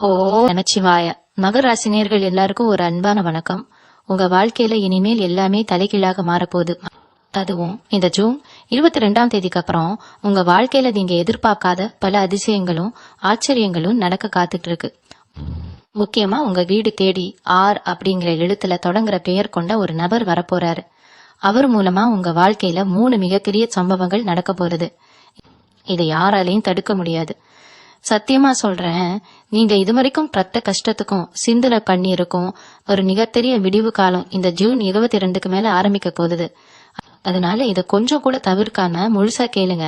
ஓ நமச்சிவாய. மகர ராசினியர்கள் எல்லாருக்கும் ஒரு அன்பான வணக்கம். உங்க வாழ்க்கையில இனிமேல் எல்லாமே தலைகீழாக மாறப்போகுது. அதுவும் இந்த ஜூன் 22ஆம் தேதிக்கு அப்புறம் உங்க வாழ்க்கையில நீங்க எதிர்பார்க்காத பல அதிசயங்களும் ஆச்சரியங்களும் நடக்க காத்துட்டு இருக்கு. முக்கியமா உங்க வீடு தேடி அப்படிங்கிற எழுத்துல தொடங்குற பெயர் கொண்ட ஒரு நபர் வரப்போறாரு. அவர் மூலமா உங்க வாழ்க்கையில 3 மிகப்பெரிய சம்பவங்கள் நடக்க போறது. இதை யாராலையும் தடுக்க முடியாது. சத்தியமா சொல்றேன், நீங்க இதுவரைக்கும் பட்ட கஷ்டத்துக்கும் சிந்தனை பண்ணிருக்கும் ஒரு மிகப்பெரிய விடிவு காலம் இந்த ஜூன் 22க்கு மேல ஆரம்பிக்க போகுது. அதனால இத கொஞ்சம் கூட தவிர்க்காம முழுசா கேளுங்க.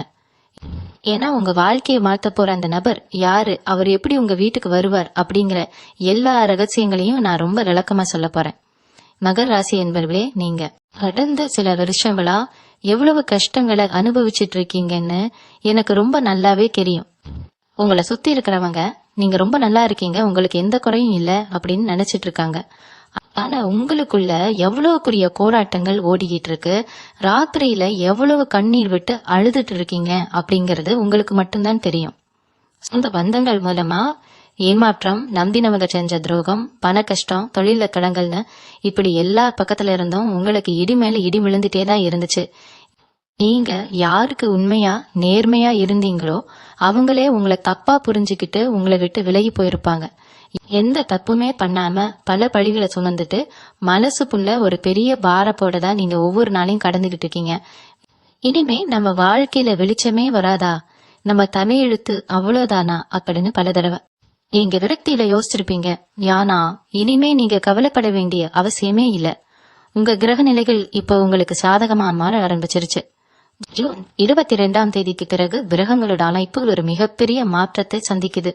ஏன்னா உங்க வாழ்க்கையை மாத்த போற அந்த நபர் யாரு, அவர் எப்படி உங்க வீட்டுக்கு வருவார் அப்படிங்கிற எல்லா ரகசியங்களையும் நான் ரொம்ப விளக்கமா சொல்ல போறேன். மகர ராசி என்பவர்களே, நீங்க கடந்த சில வருஷங்களா எவ்வளவு கஷ்டங்களை அனுபவிச்சிட்டு இருக்கீங்கன்னு எனக்கு ரொம்ப நல்லாவே தெரியும். உங்களை சுத்தி இருக்கிறவங்க நீங்க ரொம்ப நல்லா இருக்கீங்க, உங்களுக்கு எந்த குறையும் இல்ல அப்படின்னு நினைச்சிட்டு இருக்காங்க. ஆனா உங்களுக்குள்ள எவ்வளவுக்குரிய போராட்டங்கள் ஓடிக்கிட்டு இருக்கு, ராத்திரியில எவ்வளவு கண்ணீர் விட்டு அழுதுட்டு இருக்கீங்க அப்படிங்கறது உங்களுக்கு மட்டும்தான் தெரியும். சொந்த பந்தங்கள் மூலமா ஏமாற்றம், நம்பினவங்க செஞ்ச துரோகம், பண கஷ்டம், தொழில தடங்கள்னு இப்படி எல்லா பக்கத்துல இருந்தும் உங்களுக்கு இடி மேல இடி விழுந்துட்டே தான் இருந்துச்சு. நீங்க யாருக்கு உண்மையா நேர்மையா இருந்தீங்களோ அவங்களே உங்களை தப்பா புரிஞ்சுக்கிட்டு உங்களை விட்டு விலகி போயிருப்பாங்க. எந்த தப்புமே பண்ணாம பல பழிகளை சுமந்துட்டு மனசுக்குள்ள ஒரு பெரிய பாரப்போட தான் நீங்க ஒவ்வொரு நாளையும் கடந்துகிட்டு இருக்கீங்க. இனிமே நம்ம வாழ்க்கையில வெளிச்சமே வராதா, நம்ம தலையெழுத்து அவ்வளவுதானா அப்படின்னு பல தடவை நீங்க விரக்தியில யோசிச்சிருப்பீங்க. யானா இனிமே நீங்க கவலைப்பட வேண்டிய அவசியமே இல்ல. உங்க கிரக நிலைகள் இப்ப உங்களுக்கு சாதகமா மாற ஆரம்பிச்சிருச்சு. ஜூன் 22ஆம் தேதிக்கு பிறகு கிரகங்களோட அமைப்பு ஒரு மிகப்பெரிய மாற்றத்தை சந்திக்குது.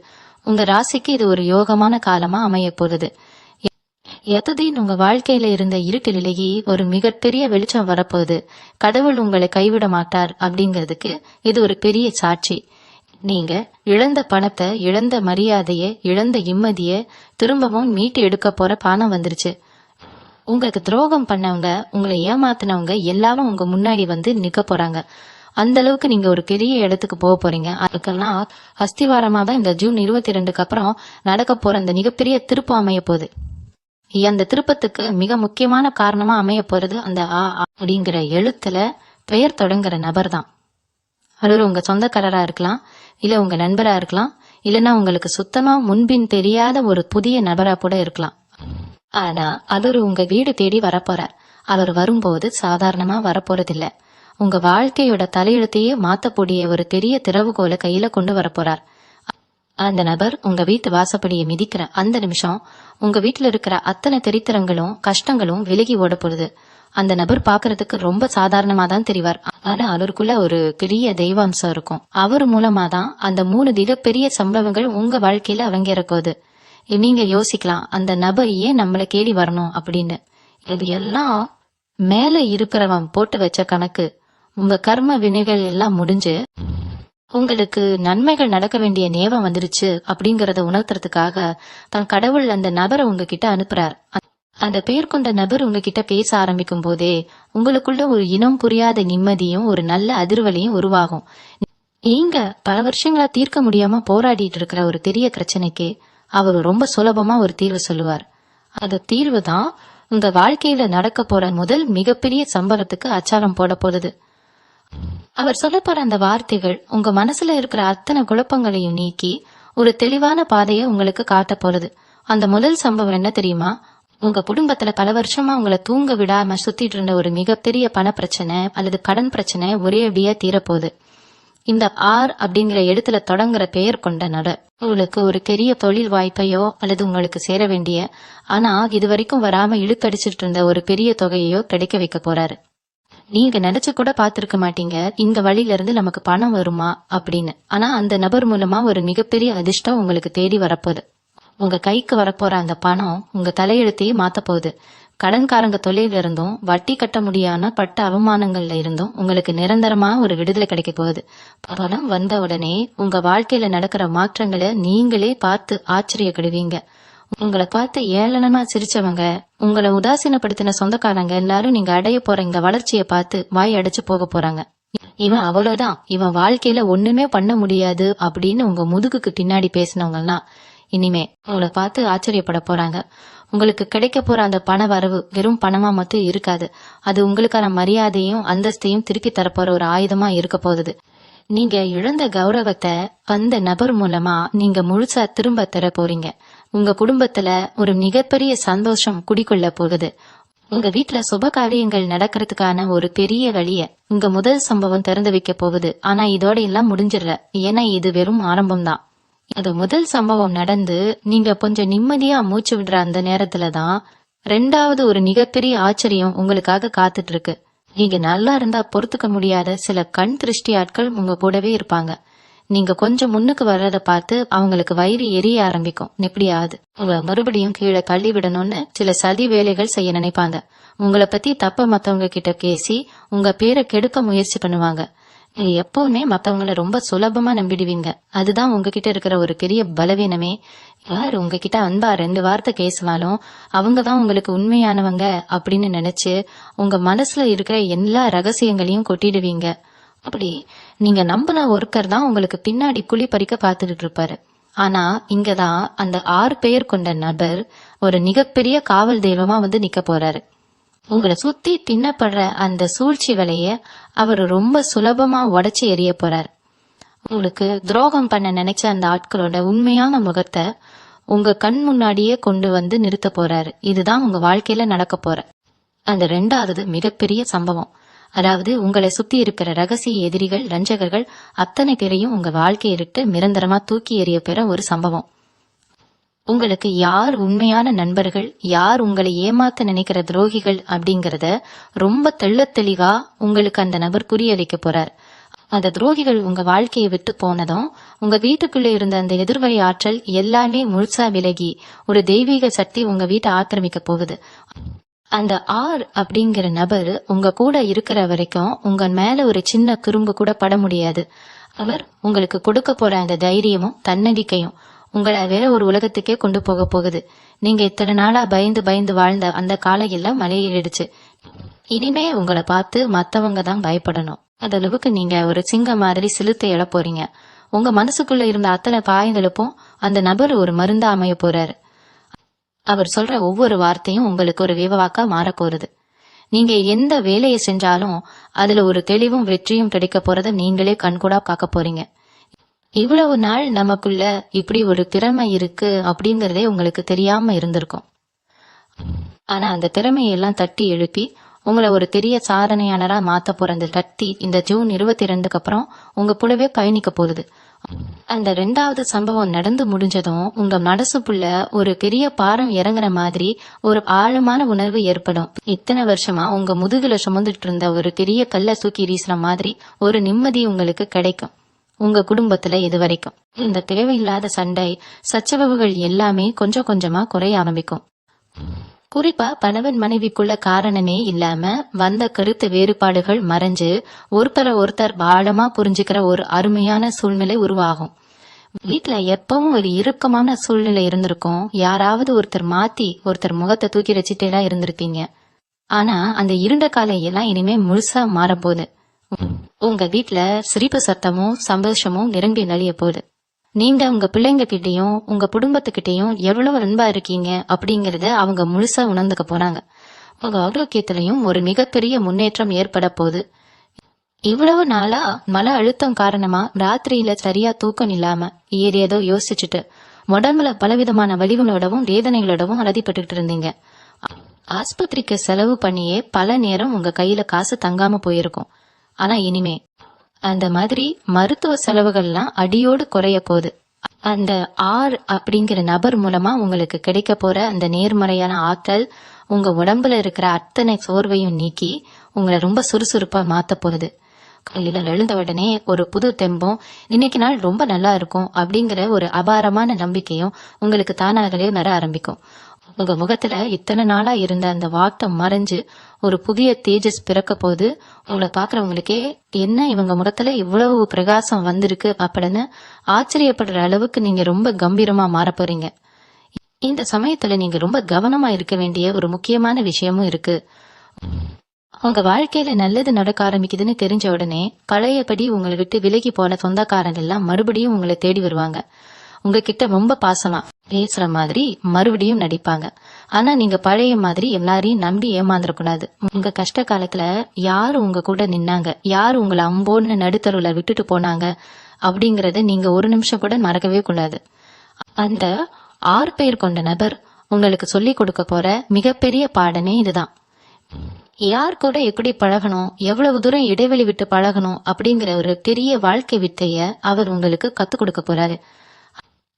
உங்க ராசிக்கு இது ஒரு யோகமான காலமா அமைய போகுது. எத்ததின் உங்க வாழ்க்கையில இருந்த இருட்டு நிலையை ஒரு மிகப்பெரிய வெளிச்சம் வரப்போகுது. கடவுள் உங்களை கைவிட மாட்டார் அப்படிங்கிறதுக்கு இது ஒரு பெரிய சாட்சி. நீங்க இழந்த பணத்தை, இழந்த மரியாதைய, இழந்த நிம்மதிய திரும்பவும் மீட்டு எடுக்க போற பணம் வந்துருச்சு. உங்களுக்கு துரோகம் பண்ணவங்க, உங்களை ஏமாத்தினவங்க எல்லாரும் உங்க முன்னாடி வந்து நிக்க போறாங்க. அந்த அளவுக்கு நீங்க ஒரு பெரிய இடத்துக்கு போக போறீங்க. அதுக்கெல்லாம் அஸ்திவாரமா தான் இந்த ஜூன் 22க்கு அப்புறம் நடக்க போற அந்த மிகப்பெரிய திருப்பம் அமைய போகுது. அந்த திருப்பத்துக்கு மிக முக்கியமான காரணமா அமைய போறது அந்த அப்படிங்கிற எழுத்துல பெயர் தொடங்குற நபர் தான். அது உங்க சொந்தக்காரரா இருக்கலாம், இல்ல உங்க நண்பரா இருக்கலாம், இல்லைன்னா உங்களுக்கு சுத்தமா முன்பின் தெரியாத ஒரு புதிய நபரா கூட இருக்கலாம். ஆனா அவர் உங்க வீடு தேடி வரப்போறார். அவர் வரும்போது சாதாரணமா வரப்போறதில்ல. உங்க வாழ்க்கையோட தலையெழுத்தையே மாத்தக்கூடிய ஒரு பெரிய திறவுகோலை கையில கொண்டு வரப்போறார். அந்த நபர் உங்க வீட்டு வாசப்படியை மிதிக்கிற அந்த நிமிஷம் உங்க வீட்டுல இருக்கிற அத்தனை தெரித்திரங்களும் கஷ்டங்களும் விலகி ஓட போகுது. அந்த நபர் பாக்குறதுக்கு ரொம்ப சாதாரணமா தான் தெரிவார். ஆனா அவருக்குள்ள ஒரு பெரிய தெய்வாம்சம் இருக்கும். அவர் மூலமா தான் அந்த 3 மிகப்பெரிய சம்பவங்கள் உங்க வாழ்க்கையில அரங்கேற போகுது. நீங்க யோசிக்கலாம், அந்த நபர் ஏன் நம்மளை தேடி வரணும் அப்படின்னு. இது எல்லாம் மேல இருக்கிறவன் போட்டு வச்ச கணக்கு. உங்க கர்ம வினைகள் எல்லாம் முடிஞ்சு உங்களுக்கு நன்மைகள் நடக்க வேண்டிய நேரம் வந்துருச்சு அப்படிங்கறத உணர்த்துறதுக்காக தன் கடவுள் அந்த நபரை உங்ககிட்ட அனுப்புறார். அந்த பெயர் கொண்ட நபர் உங்ககிட்ட பேச ஆரம்பிக்கும் போதே உங்களுக்குள்ள ஒரு இனம் புரியாத நிம்மதியும் ஒரு நல்ல அதிர்வலையும் உருவாகும். நீங்க பல வருஷங்களா தீர்க்க முடியாம போராடிட்டு இருக்கிற ஒரு பெரிய பிரச்சனைக்கு அவர் ரொம்ப சுலபமா ஒரு தீர்வு சொல்லுவார். அந்த தீர்வு தான் உங்க வாழ்க்கையில நடக்க போற முதல் மிகப்பெரிய சம்பவத்துக்கு அச்சாரம் போட போகுது. அவர் சொல்ல போற அந்த வார்த்தைகள் உங்க மனசுல இருக்கிற அத்தனை குழப்பங்களையும் நீக்கி ஒரு தெளிவான பாதையை உங்களுக்கு காட்ட போறது. அந்த முதல் சம்பவம் என்ன தெரியுமா? உங்க குடும்பத்துல பல வருஷமா உங்களை தூங்க விடாம சுத்திட்டு இருந்த ஒரு மிகப்பெரிய பண பிரச்சனை அல்லது கடன் பிரச்சனை ஒரே அடியா தீரப்போகுது. இந்த அப்படிங்கிற இடத்துல தொடங்குற பெயர் கொண்ட நபர் உங்களுக்கு ஒரு பெரிய தொழில் வாய்ப்பையோ அல்லது உங்களுக்கு சேர வேண்டிய ஆனா இதுவரைக்கும் வராம இழுக்கடிச்சிட்டு இருந்த ஒரு பெரிய தொகையோ கிடைக்க வைக்க போறாரு. நீங்க நினைச்சு கூட பாத்திருக்க மாட்டீங்க இந்த வழியில இருந்து நமக்கு பணம் வருமா அப்படின்னு. ஆனா அந்த நபர் மூலமா ஒரு மிகப்பெரிய அதிர்ஷ்டம் உங்களுக்கு தேடி வரப்போகுது. உங்க கைக்கு வரப்போற அந்த பணம் உங்க தலையெழுத்தையே மாத்த போகுது. கடன்காரங்க தொழில இருந்தும் வட்டி கட்ட முடியாம பட்ட அவமானங்கள்ல இருந்தும் உங்களுக்கு நிரந்தரமா ஒரு விடுதலை கிடைக்க போகுது. பணம் வந்த உடனே உங்க வாழ்க்கையில நடக்கிற மாற்றங்களை நீங்களே பார்த்து ஆச்சரியப்படுவீங்க. உங்களை பார்த்து ஏளனமா சிரிச்சவங்க, உங்களை உதாசீனப்படுத்தின சொந்தக்காரங்க எல்லாரும் நீங்க அடைய போற இந்த வளர்ச்சியை பார்த்து வாய் அடைச்சு போக போறாங்க. இவன் அவ்வளவுதான், இவன் வாழ்க்கையில ஒண்ணுமே பண்ண முடியாது அப்படின்னு உங்க முதுகுக்கு பின்னாடி பேசினவங்க எல்லாம் இனிமே உங்களை பார்த்து ஆச்சரியப்பட போறாங்க. உங்களுக்கு கிடைக்க போற அந்த பண வரவு வெறும் பணமா மட்டும் இருக்காது. அது உங்களுக்கான மரியாதையும் அந்தஸ்தையும் திருப்பி தரப்போற ஒரு ஆயுதமா இருக்க போகுது. நீங்க இழந்த கௌரவத்தை அந்த நபர் மூலமா நீங்க முழுசா திரும்ப தர போறீங்க. உங்க குடும்பத்துல ஒரு மிகப்பெரிய சந்தோஷம் குடிக்கொள்ள போகுது. உங்க வீட்டுல சுப காரியங்கள் நடக்கிறதுக்கான ஒரு பெரிய வழிய உங்க முதல் சம்பவம் திறந்து வைக்க போகுது. ஆனா இதோட எல்லாம் முடிஞ்சிடல. ஏன்னா இது வெறும் ஆரம்பம்தான். அது முதல் சம்பவம் நடந்து நீங்க கொஞ்சம் நிம்மதியா மூச்சு விடுற அந்த நேரத்துலதான் ரெண்டாவது ஒரு மிகப்பெரிய ஆச்சரியம் உங்களுக்காக காத்துட்டு இருக்கு. நீங்க நல்லா இருந்தா பொறுத்துக்க முடியாத சில கண் திருஷ்டி ஆட்கள் உங்க கூடவே இருப்பாங்க. நீங்க கொஞ்சம் முன்னுக்கு வர்றத பார்த்து அவங்களுக்கு வயிறு எரிய ஆரம்பிக்கும். எப்படியாவது உங்களை மறுபடியும் கீழே தள்ளி விடணும்னு சில சதி வேலைகள் செய்ய நினைப்பாங்க. உங்களை பத்தி தப்ப மத்தவங்க கிட்ட பேசி உங்க பேரை கெடுக்க முயற்சி பண்ணுவாங்க. நீங்க எப்பவுமே மத்தவங்களை ரொம்ப சுலபமா நம்பிடுவீங்க. அதுதான் உங்ககிட்ட இருக்கிற ஒரு பெரிய பலவீனமே. யார் உங்ககிட்ட அன்பா 2 வார்த்தை பேசினாலும் அவங்கதான் உங்களுக்கு உண்மையானவங்க அப்படின்னு நினைச்சு உங்க மனசுல இருக்கிற எல்லா ரகசியங்களையும் கொட்டிடுவீங்க. அப்படி நீங்க நம்பின ஒருத்தர் தான் உங்களுக்கு பின்னாடி குழி பறிக்க பார்த்துட்டு இருப்பாரு. ஆனா இங்கதான் அந்த 6 பெயர் கொண்ட நபர் ஒரு மிகப்பெரிய காவல் தெய்வமா வந்து நிக்க போறாரு. உங்களை சுத்தி தின்னப்படுற அந்த சூழ்ச்சி வலைய அவர் ரொம்ப சுலபமா உடைச்சு எறிய போறார். உங்களுக்கு துரோகம் பண்ண நினைச்ச அந்த ஆட்களோட உண்மையான முகத்தை உங்க கண் முன்னாடியே கொண்டு வந்து நிறுத்த போறாரு. இதுதான் உங்க வாழ்க்கையில நடக்க போற அந்த 2வது மிகப்பெரிய சம்பவம். அதாவது உங்களை சுத்தி இருக்கிற ரகசிய எதிரிகள், ரஞ்சகர்கள் அத்தனை பேரையும் உங்க வாழ்க்கையை விட்டு நிரந்தரமா தூக்கி எறிய பெற ஒரு சம்பவம். உங்களுக்கு யார் உண்மையான நண்பர்கள், யார் உங்களை ஏமாத்த நினைக்கிற துரோகிகள் அப்படிங்கறத ரொம்ப தெளிவா உங்களுக்கு அந்த நபர் புரிய வைக்க போறார். அந்த துரோகிகள் உங்க வாழ்க்கையை விட்டு போனதும் உங்க வீட்டுக்குள்ள இருந்த அந்த எதிர்வரை ஆற்றல் எல்லாமே முழுசா விலகி ஒரு தெய்வீக சக்தி உங்க வீட்டை ஆக்கிரமிக்க போகுது. அந்த அப்படிங்கிற நபர் உங்க கூட இருக்கிற வரைக்கும் உங்க மேல ஒரு சின்ன குறும்பு கூட பட முடியாது. அவர் உங்களுக்கு கொடுக்க போற அந்த தைரியமும் தன்னம்பிக்கையும் உங்களை வேற ஒரு உலகத்துக்கே கொண்டு போக போகுது. நீங்க இத்தனை நாளா பயந்து பயந்து வாழ்ந்த அந்த காலம் எல்லாம் மலையேறிடுச்சு. இனிமே உங்களை பார்த்து மத்தவங்க தான் பயப்படணும். அந்த அளவுக்கு நீங்க ஒரு சிங்கம் மாதிரி சிலுத்தை எழ போறீங்க. உங்க மனசுக்குள்ள இருந்த அத்தனை காயங்களுக்கும் அந்த நபர் ஒரு மருந்தா அமைய போறாரு. அவர் சொல்ற ஒவ்வொரு வார்த்தையும் உங்களுக்கு ஒரு விவவாக்கா மாற போறது. நீங்க எந்த வேலையை செஞ்சாலும் அதுல ஒரு தெளிவும் வெற்றியும் கிடைக்க போறத நீங்களே கண்கூடா காக்க போறீங்க. இவ்வளவு நாள் நமக்குள்ள இப்படி ஒரு திறமை இருக்கு அப்படிங்கறதே உங்களுக்கு தெரியாம இருந்திருக்கும். ஆனா அந்த திறமையெல்லாம் தட்டி எழுப்பி உங்களை ஒரு பெரிய சாதனையாளரா மாத்த போற அந்த சக்தி இந்த ஜூன் 22க்கு அப்புறம் உங்க கூடவே பயணிக்க போகுது. அந்த 2வது சம்பவம் நடந்து முடிஞ்சதும் உங்க மனசுக்குள்ள ஒரு பெரிய பாரம் இறங்குற மாதிரி ஒரு ஆழமான உணர்வு ஏற்படும். இத்தனை வருஷமா உங்க முதுகுல சுமந்துட்டு இருந்த ஒரு பெரிய கல்ல தூக்கி வீசுற மாதிரி ஒரு நிம்மதி உங்களுக்கு கிடைக்கும். உங்க குடும்பத்துல இது வரைக்கும் இந்த தேவையில்லாத சண்டை சச்சரவுகள் எல்லாமே கொஞ்சம் கொஞ்சமா குறைய ஆரம்பிக்கும். குறிப்பா கணவன் மனைவிக்குள்ள காரணமே இல்லாம வந்த கருத்து வேறுபாடுகள் மறைஞ்சு ஒருத்தர் ஆழமா புரிஞ்சுக்கிற ஒரு அருமையான சூழ்நிலை உருவாகும். வீட்டுல எப்பவும் ஒரு இறுக்கமான சூழ்நிலை இருந்திருக்கும். யாராவது ஒருத்தர் முகத்தை தூக்கி வச்சுட்டே இருந்திருப்பீங்க. ஆனா அந்த இருண்ட காலம் எல்லாம் இனிமே முழுசா மாறப்போகுது. உங்க வீட்டுல சிரிப்பு சத்தமும் சந்தோஷமும் நிரம்பி நலிய போகுது. நீங்க உங்க பிள்ளைங்க கிட்டையும் உங்க குடும்பத்துக்கிட்டையும் எவ்வளவு அன்பா இருக்கீங்க அப்படிங்கறத அவங்க முழுசா உணர்ந்துக்க போறாங்க. உங்க ஆரோக்கியத்திலையும் ஒரு மிகப்பெரிய முன்னேற்றம் ஏற்பட போகுது. இவ்வளவு நாளா மன அழுத்தம் காரணமா ராத்திரியில சரியா தூக்கம் இல்லாம ஏதோ யோசிச்சுட்டு உடம்புல பலவிதமான வலிகளோடவும் வேதனைகளோடவும் அலதிப்பட்டு இருந்தீங்க. ஆஸ்பத்திரிக்கு செலவு பண்ணியே பல நேரம் உங்க கையில காசு தங்காம போயிருக்கும். ஆனா இனிமே அந்த மாதிரி மருத்துவ செலவுகள்லாம் அடியோடு குறைய போகுது. அந்த அப்படிங்கிற நபர் மூலமா உங்களுக்கு கிடைக்க போற அந்த நேர்மறையான ஆற்றல் உங்க உடம்புல இருக்கிற அத்தனை சோர்வையும் நீக்கி உங்களை ரொம்ப சுறுசுறுப்பா மாத்த போகுது. காலையில எழுந்த உடனே ஒரு புது தெம்பும் இன்னைக்கு நாள் ரொம்ப நல்லா இருக்கும் அப்படிங்கிற ஒரு அபாரமான நம்பிக்கையும் உங்களுக்கு தானாகவே வர ஆரம்பிக்கும். உங்க முகத்துல இத்தனை நாளா இருந்த அந்த வாட்டம் மறைஞ்சு ஒரு புதிய தேஜஸ் பிறக்க போது உங்களை பாக்குறவங்களுக்கே என்ன இவங்க முகத்துல இவ்வளவு பிரகாசம் வந்திருக்கு அப்படின்னு ஆச்சரியப்படுற அளவுக்கு நீங்க ரொம்ப கம்பீரமா மாற போறீங்க. இந்த சமயத்துல நீங்க ரொம்ப கவனமா இருக்க வேண்டிய ஒரு முக்கியமான விஷயமும் இருக்கு. உங்க வாழ்க்கையில நல்லது நடக்க ஆரம்பிக்குதுன்னு தெரிஞ்ச உடனே பழையபடி உங்களை விட்டு விலகி போன சொந்தக்காரங்க எல்லாம் மறுபடியும் உங்களை தேடி வருவாங்க. உங்ககிட்ட ரொம்ப பாசமா பேசுற மாதிரி மறுபடியும் நடிப்பாங்க. ஆனா நீங்க பழைய மாதிரி எல்லாரையும் நம்பி ஏமாந்துடக்கூடாது. உங்க கஷ்ட காலத்துல யாரு உங்க கூட நின்னாங்க, யாரு உங்களை அம்போன்னு நடுத்தருவுல விட்டுட்டு போனாங்க அப்படிங்கறத நீங்க ஒரு நிமிஷம் கூட மறக்கவே கூடாது. அந்த 6 பேர் கொண்ட நபர் உங்களுக்கு சொல்லி கொடுக்க போற மிகப்பெரிய பாடமே இதுதான். யார் கூட எப்படி பழகணும், எவ்வளவு தூரம் இடைவெளி விட்டு பழகணும் அப்படிங்கிற ஒரு பெரிய வாழ்க்கை வித்தைய அவர் உங்களுக்கு கத்து கொடுக்க போறாரு.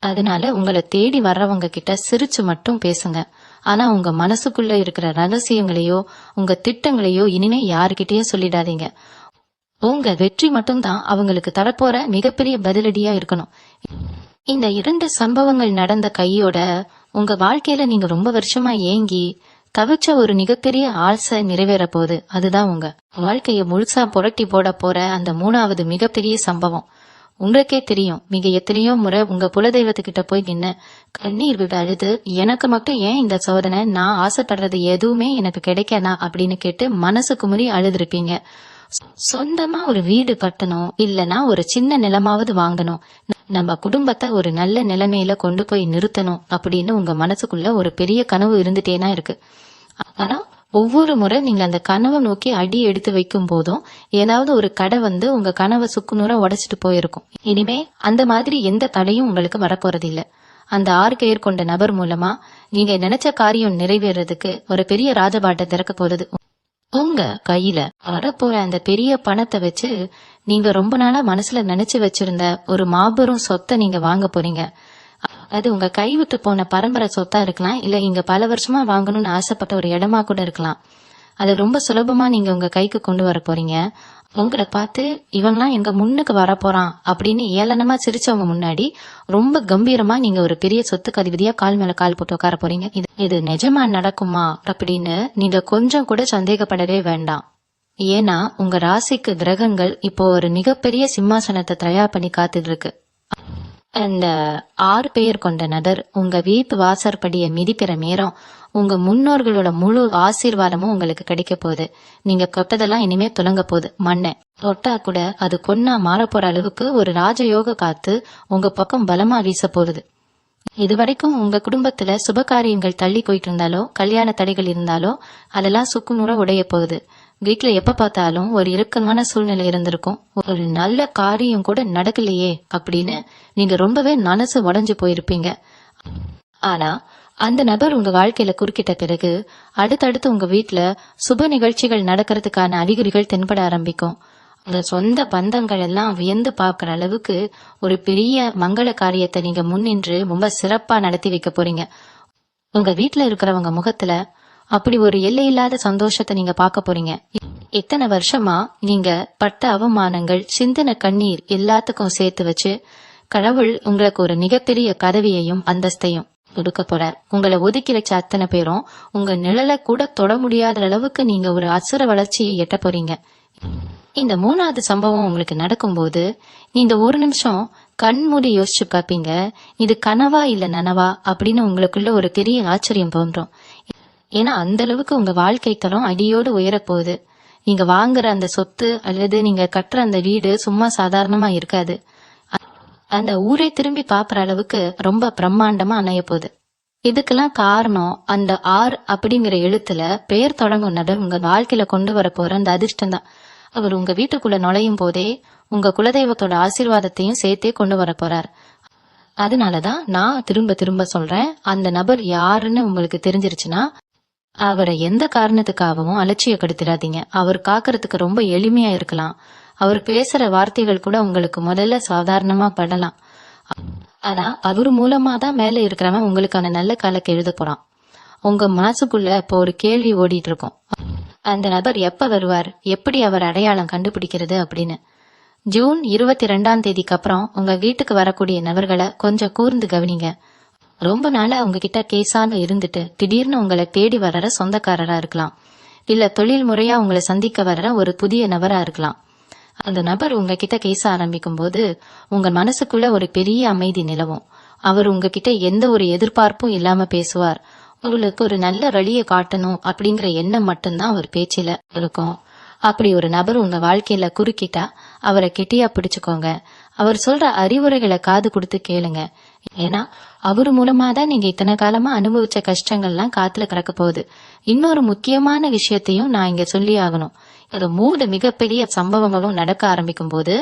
அதனால உங்களை தேடி வர்றவங்க கிட்ட சிரிச்சு மட்டும் பேசுங்க. ஆனா உங்க மனசுக்குள்ள இருக்கிற ரகசியங்களையோ உங்க திட்டங்களையோ இனிமே யாருக்கிட்டயும் சொல்லிடாதீங்க. உங்க வெற்றி மட்டும் தான் அவங்களுக்கு தரப்போற மிகப்பெரிய பதிலடியா இருக்கணும். இந்த 2 சம்பவங்கள் நடந்த கையோட உங்க வாழ்க்கையில நீங்க ரொம்ப வருஷமா ஏங்கி தவிச்ச ஒரு மிகப்பெரிய ஆசை நிறைவேற போகுது. அதுதான் உங்க வாழ்க்கைய முழுசா புரட்டி போட போற அந்த 3வது மிகப்பெரிய சம்பவம். உங்களுக்கே தெரியும், நீங்க எத்தனையோ முறை உங்க குலதெய்வத்துக்கிட்ட போய் நின்னு கண்ணீர் விட அழுது, எனக்கு மட்டும் ஏன் இந்த சோதனை, நான் ஆசைப்படுறது எதுவுமே எனக்கு கிடைக்கனா அப்படின்னு கேட்டு மனசு குமுறி அழுதுருப்பீங்க. சொந்தமா ஒரு வீடு கட்டணும், இல்லனா ஒரு சின்ன நிலமாவது வாங்கணும், நம்ம குடும்பத்தை ஒரு நல்ல நிலைமையில கொண்டு போய் நிறுத்தணும் அப்படின்னு உங்க மனசுக்குள்ள ஒரு பெரிய கனவு இருந்துட்டேனா இருக்கு. ஆனா ஒவ்வொரு முறை நீங்க அந்த கனவை நோக்கி அடி எடுத்து வைக்கும் போதும் ஏதாவது ஒரு கடை வந்து உங்க கனவை சுக்குநூறா உடைச்சிட்டு போயிருக்கும். இனிமே அந்த மாதிரி எந்த தடையும் உங்களுக்கு வரப்போறது இல்ல. அந்த 6 பேர் கொண்ட நபர் மூலமா நீங்க நினைச்ச காரியம் நிறைவேறதுக்கு ஒரு பெரிய ராஜபாட்டை திறக்க போறது. உங்க கையில வரப்போற அந்த பெரிய பணத்தை வச்சு நீங்க ரொம்ப நாளா மனசுல நினைச்சு வச்சிருந்த ஒரு மாபெரும் சொத்தை நீங்க வாங்க போறீங்க. அது உங்க கைவிட்டு போன பரம்பரை சொத்தா இருக்கலாம், இல்ல இங்க பல வருஷமா வாங்கணும்னு ஆசைப்பட்ட ஒரு இடமா கூட இருக்கலாம். அது ரொம்ப சுலபமா நீங்க உங்க கைக்கு கொண்டு வர போறீங்க. உங்களை பார்த்து இவன்லாம் எங்க முன்னுக்கு வரப்போறான் அப்படின்னு ஏளனமா சிரிச்சவங்க முன்னாடி ரொம்ப கம்பீரமா நீங்க ஒரு பெரிய சொத்துக்கு அதிபதியா கால் மேல கால் போட்டு உட்கார போறீங்க. இது நிஜமா நடக்குமா அப்படின்னு நீங்க கொஞ்சம் கூட சந்தேகப்படவே வேண்டாம். ஏன்னா உங்க ராசிக்கு கிரகங்கள் இப்போ ஒரு மிகப்பெரிய சிம்மாசனத்தை தயார் பண்ணி காத்துட்டு இருக்கு. அந்த 6 பேர் கொண்ட நபர் உங்க வீட்டு வாசற்படிய மிதிக்கிற நேரம் உங்க முன்னோர்களோட முழு ஆசீர்வாதமும் உங்களுக்கு கிடைக்க போகுது. நீங்க கொட்டதெல்லாம் இனிமே துலங்க போகுது. மண்ணை தொட்டா கூட அது பொண்ணா மாற போற அளவுக்கு ஒரு ராஜயோக காத்து உங்க பக்கம் பலமா வீச போகுது. இதுவரைக்கும் உங்க குடும்பத்துல சுபகாரியங்கள் தள்ளி போயிட்டு இருந்தாலோ, கல்யாண தடைகள் இருந்தாலோ அதெல்லாம் சுக்குநூறா உடைய போகுது. வீட்டுல எப்ப பார்த்தாலும் ஒரு இறுக்கமான சூழ்நிலை இருந்திருக்கும். ஒரு நல்ல காரியம் கூட நடக்கலையே அப்படின்னு நீங்க ரொம்பவே மனசு உடைஞ்சு போயிருப்பீங்க. ஆனா அந்த நபர் உங்க வாழ்க்கையில குறுக்கிட்ட பிறகு அடுத்தடுத்து உங்க வீட்டுல சுப நிகழ்ச்சிகள் நடக்கிறதுக்கான அறிகுறிகள் தென்பட ஆரம்பிக்கும். உங்க சொந்த பந்தங்கள் எல்லாம் வியந்து பாக்குற அளவுக்கு ஒரு பெரிய மங்கள காரியத்தை நீங்க முன்னின்று ரொம்ப சிறப்பா நடத்தி வைக்க போறீங்க. உங்க வீட்டுல இருக்கிறவங்க முகத்துல அப்படி ஒரு எல்லையில்லாத சந்தோஷத்தை நீங்க பார்க்க போறீங்க. இத்தனை வருஷமா நீங்க பட்ட அவமானங்கள், சிந்தின கண்ணீர் எல்லாத்துக்கும் சேர்த்து வச்சு கடவுள் உங்களுக்கு ஒரு மிகப்பெரிய பதவியையும் அந்தஸ்தையும் கொடுக்க போறார். உங்களை ஒதுக்கி வச்ச அத்தனை பேரும் உங்க நிழலை கூட தொட முடியாத அளவுக்கு நீங்க ஒரு அசுர வளர்ச்சியை எட்ட போறீங்க. இந்த 3வது சம்பவம் உங்களுக்கு நடக்கும்போது இந்த ஒரு நிமிஷம் கண் மூடி யோசிச்சு பார்ப்பீங்க, இது கனவா இல்ல நனவா அப்படின்னு உங்களுக்குள்ள ஒரு பெரிய ஆச்சரியம் தோன்றும். ஏன்னா அந்த அளவுக்கு உங்க வாழ்க்கை தரம் அடியோடு உயர போகுது. நீங்க வாங்குற அந்த சொத்து அல்லது நீங்க கட்டுற அந்த வீடு சும்மா சாதாரணமா இருக்காது. அந்த ஊரே திரும்பி பாக்குற அளவுக்கு ரொம்ப பிரம்மாண்டமா அமைய போகுது. இதுக்கெல்லாம் காரணம் அந்த 6 அப்படிங்கிற எழுத்துல பெயர் தொடங்கும் நபர் உங்க வாழ்க்கையில கொண்டு வர போற அந்த அதிர்ஷ்டம் தான். அவர் உங்க வீட்டுக்குள்ள நுழையும் போதே உங்க குலதெய்வத்தோட ஆசீர்வாதத்தையும் சேர்த்தே கொண்டு வர போறார். அதனாலதான் நான் திரும்ப திரும்ப சொல்றேன், அந்த நபர் யாருன்னு உங்களுக்கு தெரிஞ்சிருச்சுன்னா அவரை எந்த காரணத்துக்காகவும் அலட்சியப்படுத்திடாதீங்க. அவர் காக்கிறதுக்கு ரொம்ப எளிமையா இருக்கலாம். அவர் பேசுற வார்த்தைகள் கூட உங்களுக்கு முதல்ல சாதாரணமா படலாம். ஆனா அவர் மூலமா தான் மேல இருக்கிறவன் உங்களுக்கான நல்ல காலக்கு எழுத போறான். உங்க மனசுக்குள்ள இப்போ ஒரு கேள்வி ஓடிட்டு இருக்கும், அந்த நபர் எப்ப வருவார், எப்படி அவர் அடையாளம் கண்டுபிடிக்கிறது அப்படின்னு. ஜூன் 22ஆம் தேதிக்கு அப்புறம் உங்க வீட்டுக்கு வரக்கூடிய நபர்களை கொஞ்சம் கூர்ந்து கவனிங்க. ரொம்ப நாளா உங்ககிட்ட கேஸான இருந்துட்டு திடீர்னு உங்களை தேடி வர்ற சொந்தக்காரரா இருக்கலாம், இல்ல தொழில் முறையா உங்களை சந்திக்க வர்ற ஒரு புதிய நபரா இருக்கலாம். அந்த நபர் உங்ககிட்ட கேச ஆரம்பிக்கும் போது உங்க மனசுக்குள்ள ஒரு பெரிய அமைதி நிலவும். அவர் உங்ககிட்ட எந்த ஒரு எதிர்பார்ப்பும் இல்லாம பேசுவார். உங்களுக்கு ஒரு நல்ல வழியை காட்டணும் அப்படிங்கிற எண்ணம் மட்டும்தான் அவர் பேச்சில இருக்கும். அப்படி ஒரு நபர் உங்க வாழ்க்கையில குறுக்கிட்டா அவரை கெட்டியா பிடிச்சுக்கோங்க. அவர் சொல்ற அறிவுரைகளை காது கொடுத்து கேளுங்க. ஏன்னா அவரு மூலமா தான் நீங்க இத்தனை காலமா அனுபவிச்ச கஷ்டங்கள்லாம் காத்துல கிடக்க போகுது. இன்னொரு முக்கியமான விஷயத்தையும் நான் இங்க சொல்லி ஆகணும். அது 3 மிகப்பெரிய சம்பவங்களும் நடக்க ஆரம்பிக்கும் போது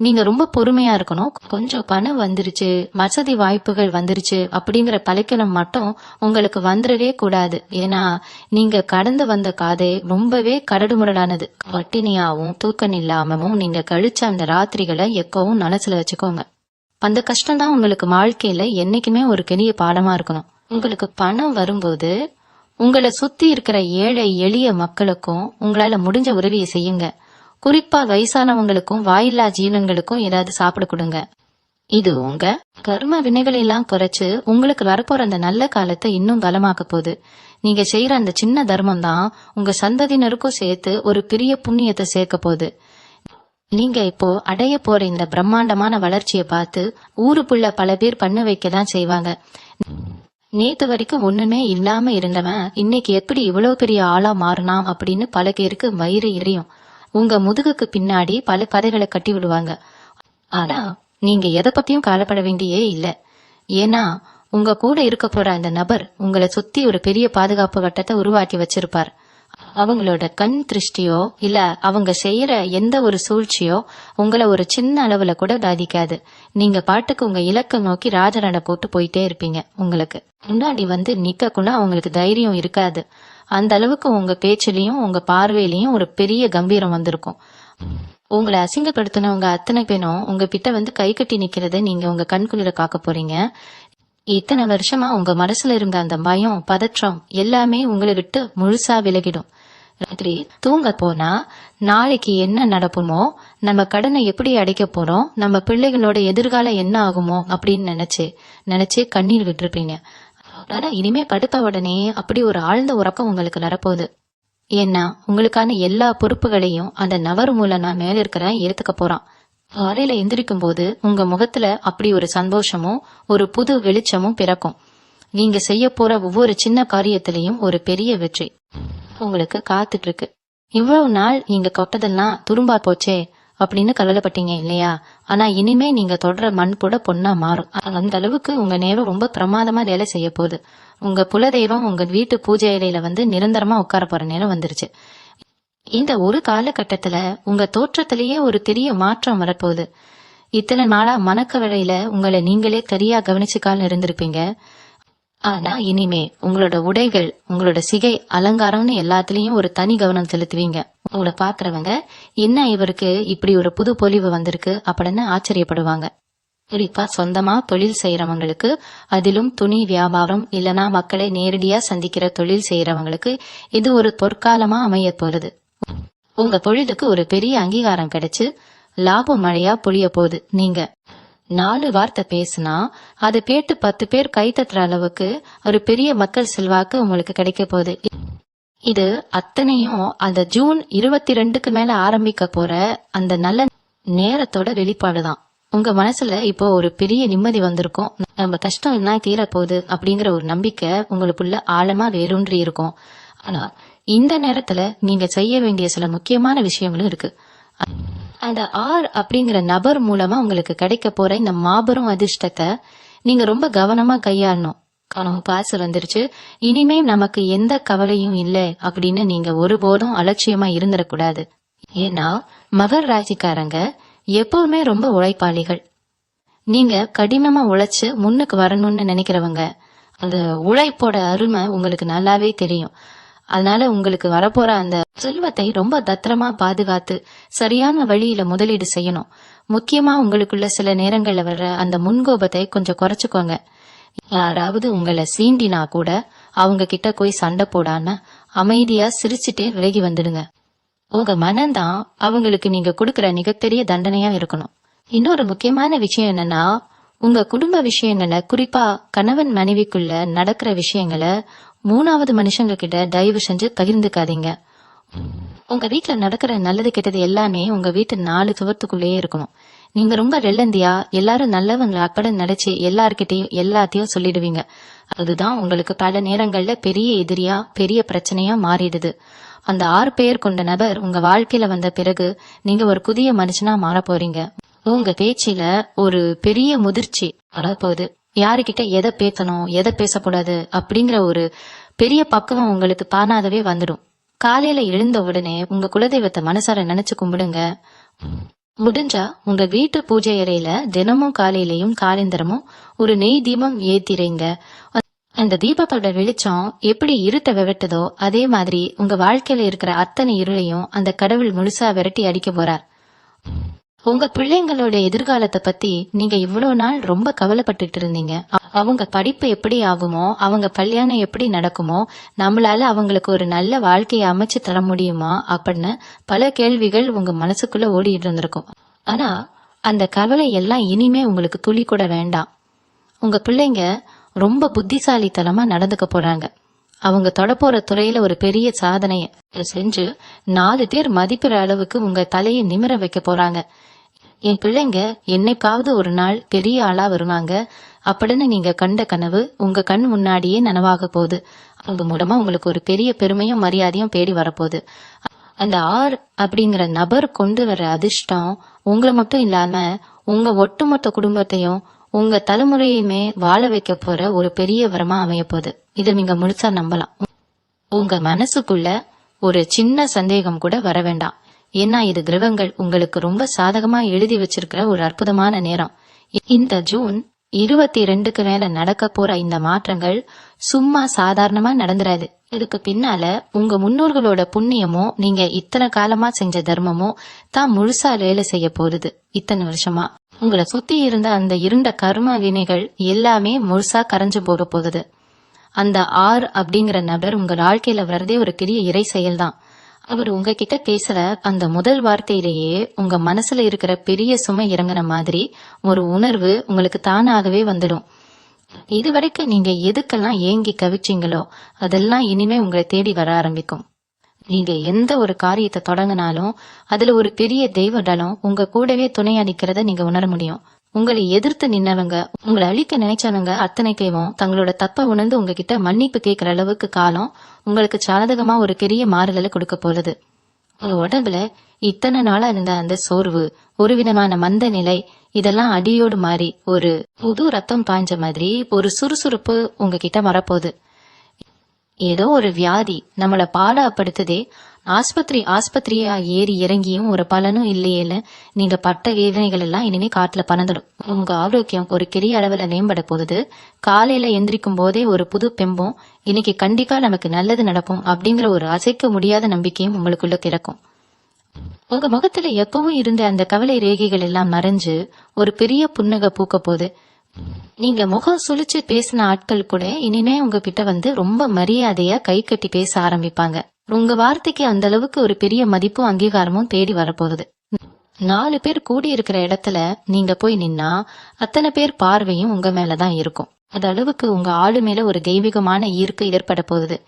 நீங்க ரொம்ப பொறுமையா இருக்கணும். கொஞ்சம் பணம் வந்துருச்சு, வசதி வாய்ப்புகள் வந்துருச்சு அப்படிங்கிற பழக்கம் மட்டும் உங்களுக்கு வந்துடவே கூடாது. ஏன்னா நீங்க கடந்து வந்த காதை ரொம்பவே கரடுமுரடானது. பட்டினியாவும் தூக்கம் இல்லாமவும் நீங்க கழிச்ச அந்த ராத்திரிகளை எப்பவும் மனசுல வச்சுக்கோங்க. அந்த கஷ்டம் தான் உங்களுக்கு வாழ்க்கையில என்னைக்குமே ஒரு பெரிய பாடமா இருக்கணும். உங்களுக்கு பணம் வரும்போது உங்களை சுத்தி இருக்கிற ஏழை எளிய மக்களுக்கும் உங்களால முடிஞ்ச உதவியை செய்யுங்க. குறிப்பா வயசானவங்களுக்கும் வாயில்லா ஜீவன்களுக்கும் ஏதாவது சாப்பிட கொடுங்க. இது உங்க கர்ம வினைகளை எல்லாம் குறைச்சு உங்களுக்கு வரப்போற அந்த நல்ல காலத்தை இன்னும் பலமாக்க போகுது. நீங்க செய்யற அந்த சின்ன தர்மம் தான் உங்க சந்ததியினருக்கும் சேர்த்து ஒரு பெரிய புண்ணியத்தை சேர்க்க போகுது. நீங்க இப்போ அடைய போற இந்த பிரம்மாண்டமான வளர்ச்சியை பார்த்து ஊருக்குள்ள பல பேர் பண்ண வைக்கதான் செய்வாங்க. நேத்து வரைக்கும் ஒண்ணுமே இல்லாம இருந்தவன் இன்னைக்கு எப்படி இவ்வளவு பெரிய ஆளா மாறினான் அப்படின்னு பல பேருக்கு வயிறு எரியும். உங்க முதுகுக்கு பின்னாடி பல கதைகளை கட்டி விடுவாங்க. ஆனா நீங்க எதை பத்தியும் கவலைப்பட வேண்டியே இல்ல. ஏன்னா உங்க கூட இருக்க போற அந்த நபர் உங்களை சுத்தி ஒரு பெரிய பாதுகாப்பு வட்டத்தை உருவாக்கி வச்சிருப்பார். அவங்களோட கண் திருஷ்டியோ இல்ல அவங்க செய்யற எந்த ஒரு சூழ்ச்சியோ உங்களை ஒரு சின்ன அளவுல கூட பாதிக்காது. நீங்க பாட்டுக்கு உங்க இலக்கை நோக்கி ராஜநடை போட்டு போயிட்டே இருப்பீங்க. உங்களுக்கு முன்னாடி வந்து நிக்க கூட அவங்களுக்கு தைரியம் இருக்காது. அந்த அளவுக்கு உங்க பேச்சிலையும் உங்க பார்வையிலையும் ஒரு பெரிய கம்பீரம் வந்திருக்கும். உங்களை அசிங்கப்படுத்தினவங்க அத்தனை பேரும் உங்க கிட்ட வந்து கை கட்டி நிக்கிறத நீங்க உங்க கண்குளிர காக்க போறீங்க. இத்தனை வருஷமா உங்க மனசுல இருந்த அந்த பயம் பதற்றம் எல்லாமே உங்களை விட்டு முழுசா விலகிடும். ராத்திரி தூங்க போனா நாளைக்கு என்ன நடக்குமோ, நம்ம கடனை எப்படி அடைக்க போறோம், நம்ம பிள்ளைகளோட எதிர்காலம் என்ன ஆகுமோ அப்படின்னு நினைச்சு கண்ணீர் விட்டுருப்பீங்க. ஆனா இனிமே படுத்த உடனே அப்படி ஒரு ஆழ்ந்த உறக்கம் உங்களுக்கு வரப்போகுது. ஏன்னா உங்களுக்கான எல்லா பொறுப்புகளையும் அந்த நபர் மூலம் நான் மேல இருக்கிறேன் ஏத்துக்க போறான். காலையில எந்திரிக்கும் போது உங்க முகத்துல அப்படி ஒரு சந்தோஷமும் ஒரு புது வெளிச்சமும் பிறக்கும். நீங்க செய்ய போற ஒவ்வொரு சின்ன காரியத்திலையும் ஒரு பெரிய வெற்றி உங்களுக்கு காத்துட்டு இருக்கு. இவ்வளவு நாள் நீங்க கொட்டதெல்லாம் துரும்பா போச்சே அப்படின்னு கவலைப்பட்டீங்க இல்லையா? ஆனா இனிமே நீங்க தொடர மண் கூட பொண்ணா மாறும். அந்த அளவுக்கு உங்க நேரம் ரொம்ப பிரமாதமா வேலை செய்ய போகுது. உங்க குலதெய்வம் உங்க வீட்டு பூஜை இலையில வந்து நிரந்தரமா உட்கார போற நேரம் வந்துருச்சு. இந்த ஒரு காலகட்டத்துல உங்க தோற்றத்திலேயே ஒரு பெரிய மாற்றம் வரப்போகுது. இத்தனை நாளா மனக்கவலையில உங்களை நீங்களே சரியா கவனிச்சுக்கால இருந்திருப்பீங்க. ஆனா இனிமே உங்களோட உடைகள் உங்களோட சிகை அலங்காரம்னு எல்லாத்துலயும் ஒரு தனி கவனம் செலுத்துவீங்க. உங்களை பாக்குறவங்க என்ன இவருக்கு இப்படி ஒரு புது பொலிவு வந்திருக்கு அப்படின்னு ஆச்சரியப்படுவாங்க. குறிப்பா சொந்தமா தொழில் செய்யறவங்களுக்கு, அதிலும் துணி வியாபாரம் இல்லனா மக்களை நேரடியா சந்திக்கிற தொழில் செய்யறவங்களுக்கு இது ஒரு பொற்காலமா அமைய போறது. உங்க பொழுதுக்கு ஒரு பெரிய அங்கீகாரம் கிடைச்சு லாபம் மழையா பொழிய போகுது. நீங்க 4 வார்த்தை பேசினா அதை கேட்டு 10 பேர் கை தட்டுற அளவுக்கு ஒரு பெரிய மக்கள் செல்வாக்கு உங்களுக்கு கிடைக்க போகுது. இது அத்தனையும் அந்த ஜூன் 22க்கு மேல ஆரம்பிக்க போற அந்த நல்ல நேரத்தோட வெளிப்பாடுதான். உங்க மனசுல இப்போ ஒரு பெரிய நிம்மதி வந்திருக்கும். நம்ம கஷ்டம் என்ன தீர போகுது அப்படிங்கிற ஒரு நம்பிக்கை உங்களுக்குள்ள ஆழமா வேரூன்றி இருக்கும். ஆனா இந்த நேரத்துல நீங்க செய்ய வேண்டிய சில முக்கியமான விஷயங்களும் இருக்கு. அந்த அப்படிங்கிற நபர் மூலமா உங்களுக்கு கிடைக்க போற இந்த மாபெரும் அதிர்ஷ்டத்தை நீங்க ரொம்ப கவனமா கையாளணும். பாசு வந்துருச்சு, இனிமே நமக்கு எந்த கவலையும் இல்லை அப்படின்னு நீங்க ஒருபோதும் அலட்சியமா இருந்துடக்கூடாது. ஏன்னா மகர் ராசிக்காரங்க எப்பவுமே ரொம்ப உழைப்பாளிகள். நீங்க கடினமா உழைச்சு முன்னுக்கு வரணும்னு நினைக்கிறவங்க. அந்த உழைப்போட அருமை உங்களுக்கு நல்லாவே தெரியும். அதனால உங்களுக்கு வரப்போற அந்த செல்வத்தை ரொம்ப பத்திரமா பாதுகாத்து சரியான வழியில முதலீடு செய்யணும். முக்கியமா உங்களுக்குள்ள சில நேரங்கள்ல வர்ற அந்த முன்கோபத்தை கொஞ்சம் குறைச்சுக்கோங்க. யாராவது உங்களை சீண்டினா கூட அவங்க கிட்ட போய் சண்டை போடாம அமைதியா சிரிச்சுட்டே விலகி வந்துடுங்க. உங்க மனம்தான் அவங்களுக்கு நீங்க கொடுக்கற மிகப்பெரிய தண்டனையா இருக்கணும். இன்னொரு முக்கியமான விஷயம் என்னன்னா, உங்க குடும்ப விஷயங்களை, குறிப்பா கணவன் மனைவிக்குள்ள நடக்கிற விஷயங்களை 3வது மனுஷங்க கிட்ட தயவு செஞ்சு பகிர்ந்துக்காதீங்க. உங்க வீட்டுல நடக்கிற நல்லது கெட்டது எல்லாமே உங்க வீட்டு 4 சுவத்துக்குள்ளேயே இருக்கணும். நீங்க ரொம்ப வெள்ளந்தியா எல்லாரும் நல்லவங்க அப்பட நினைச்சு எல்லார்கிட்டையும் எல்லாத்தையும் சொல்லிடுவீங்க. அதுதான் உங்களுக்கு பல நேரங்கள்ல பெரிய எதிரியா பெரிய பிரச்சனையா மாறிடுது. அந்த 6 பேர் கொண்ட நபர் உங்க வாழ்க்கையில வந்த பிறகு நீங்க ஒரு புதிய மனுஷனா மாற போறீங்க. உங்க பேச்சில ஒரு பெரிய முதிர்ச்சி வரப்போகுது. யாருக்கிட்ட எதை பேசணும் எதை பேசக்கூடாது அப்படிங்கிற ஒரு பெரிய பக்குவம் உங்களுக்கு தானாகவே வந்துடும். காலையில எழுந்த உடனே உங்க குலதெய்வத்தை மனசார நினைச்சு கும்பிடுங்க. முடிஞ்சா உங்க வீட்டு பூஜை அறையில தினமும் காலையிலயும் காலைந்தரமும் ஒரு நெய் தீபம் ஏத்திரைங்க. அந்த தீபத்தோட வெளிச்சம் எப்படி இருட்ட விரட்டுதோ அதே மாதிரி உங்க வாழ்க்கையில இருக்கிற அத்தனை இருளையும் அந்த கடவுள் முழுசா விரட்டி அடிக்க போறார். உங்க பிள்ளைங்களோட எதிர்காலத்தை பத்தி நீங்க இவ்வளவு நாள் ரொம்ப கவலைப்பட்டுட்டு இருந்தீங்க. அவங்க படிப்பு எப்படி ஆகுமோ, அவங்க கல்யாணம் எப்படி நடக்குமோ, நம்மளால அவங்களுக்கு ஒரு நல்ல வாழ்க்கையை அமைச்சு தர முடியுமா அப்படின்னு பல கேள்விகள் உங்க மனசுக்குள்ள ஓடிட்டு இருந்திருக்கும். ஆனா அந்த கவலை எல்லாம் இனிமே உங்களுக்கு துளி கூட வேண்டாம். உங்க பிள்ளைங்க ரொம்ப புத்திசாலித்தனமா நடந்துக்க போறாங்க. அவங்க தொடப்போற துறையில ஒரு பெரிய சாதனைய செஞ்சு 4 பேர் மதிப்பிற அளவுக்கு உங்க தலையை நிமிர வைக்க போறாங்க. என் பிள்ளைங்க என்னைக்காவது ஒரு நாள் பெரிய ஆளா வருவாங்க அப்படின்னு நீங்க கண்ட கனவு உங்க கண் முன்னாடியே நனவாக போகுது. அவங்க மூலமா உங்களுக்கு ஒரு பெரிய பெருமையும் மரியாதையும் தேடி வரப்போகுது. அந்த அப்படிங்கிற நபர் கொண்டு வர அதிர்ஷ்டம் உங்களை மட்டும் இல்லாம உங்க ஒட்டுமொத்த குடும்பத்தையும் உங்க தலைமுறையுமே வாழ வைக்க போற ஒரு பெரிய வரமா அமைய போகுது. இதை நீங்க முழுசா நம்பலாம். உங்க மனசுக்குள்ள ஒரு சின்ன சந்தேகம் கூட வர வேண்டாம். ஏன்னா இது கிரகங்கள் உங்களுக்கு ரொம்ப சாதகமா எழுதி வச்சிருக்கிற ஒரு அற்புதமான நேரம். இந்த ஜூன் 22க்கு மேல நடக்க போற இந்த மாற்றங்கள் சும்மா சாதாரணமா நடந்துராது. இதுக்கு பின்னால உங்க முன்னோர்களோட புண்ணியமோ நீங்க இத்தனை காலமா செஞ்ச தர்மமோ தான் முழுசா வேலை செய்ய போகுது. இத்தனை வருஷமா உங்களை சுத்தி இருந்த அந்த இருண்ட கர்ம வினைகள் எல்லாமே முழுசா கரைஞ்சு போக போகுது. அந்த அப்படிங்கிற நபர் உங்க வாழ்க்கையில வர்றதே ஒரு பெரிய இறை செயல்தான். அவர் உங்ககிட்ட பேசுற அந்த முதல் வார்த்தையிலேயே உங்க மனசுல இருக்கிற பெரிய சுமை இறங்குற மாதிரி ஒரு உணர்வு உங்களுக்கு தானாகவே வந்துடும். இதுவரைக்கும் நீங்க எதுக்கெல்லாம் ஏங்கி கவிச்சீங்களோ அதெல்லாம் இனிமே உங்களை தேடி வர ஆரம்பிக்கும். நீங்க எந்த ஒரு காரியத்தை தொடங்கினாலும் அதுல ஒரு பெரிய தெய்வ டலம் உங்க கூடவே துணையா நிக்கிறத நீங்க உணர முடியும். உங்களை எதிர்த்து நின்னவங்க, உங்களை அழிக்க நினைச்சவங்க அத்தனை பேரும் தங்களோட தப்ப உணர்ந்து உங்ககிட்ட மன்னிப்பு கேட்கிற அளவுக்கு காலம் உங்களுக்கு சாதகமா ஒரு பெரிய மாறுதலை கொடுக்க போகுது. உங்க உடம்புல இத்தனை நாளா இருந்த அந்த சோர்வு, ஒரு விதமான மந்த நிலை, இதெல்லாம் அடியோடு மாறி ஒரு புது ரத்தம் பாய்ஞ்ச மாதிரி ஒரு சுறுசுறுப்பு உங்ககிட்ட வரப்போகுது. ஏதோ ஒரு வியாதி நம்மள பாடாப்படுத்துதே, ஆஸ்பத்திரியா ஏறி இறங்கியும் ஒரு பலனும் இல்லையேன்னு நீங்க பட்ட வேதனைகள் எல்லாம் இனிமே காட்டுல பறந்துடும். உங்க ஆரோக்கியம் ஒரு பெரிய அளவுல மேம்பட போகுது. காலையில எந்திரிக்கும் போதே ஒரு புது பெம்பும் இன்னைக்கு கண்டிப்பா நமக்கு நல்லது நடக்கும் அப்படிங்கிற ஒரு அசைக்க முடியாத நம்பிக்கையும் உங்களுக்குள்ள பிறக்கும். உங்க முகத்துல எப்பவும் இருந்த அந்த கவலை ரேகைகள் எல்லாம் மறைஞ்சு ஒரு பெரிய புன்னகை பூக்க போகுது. நீங்க முகம் சுழிச்சு பேசின ஆட்கள் கூட இனிமே உங்ககிட்ட வந்து ரொம்ப மரியாதையா கை கட்டி பேச ஆரம்பிப்பாங்க. உங்க வார்த்தைக்கு அந்த அளவுக்கு ஒரு பெரிய மதிப்பும் அங்கீகாரமும் தேடி வரப்போகுது. 4 பேர் கூடி இருக்கிற இடத்துல நீங்க போய் நின்னா அத்தனை பேர் பார்வையும் உங்க மேலதான் இருக்கும். அது அளவுக்கு உங்க ஆளு மேல ஒரு தெய்வீகமான ஈர்ப்பு ஏற்பட போகுது.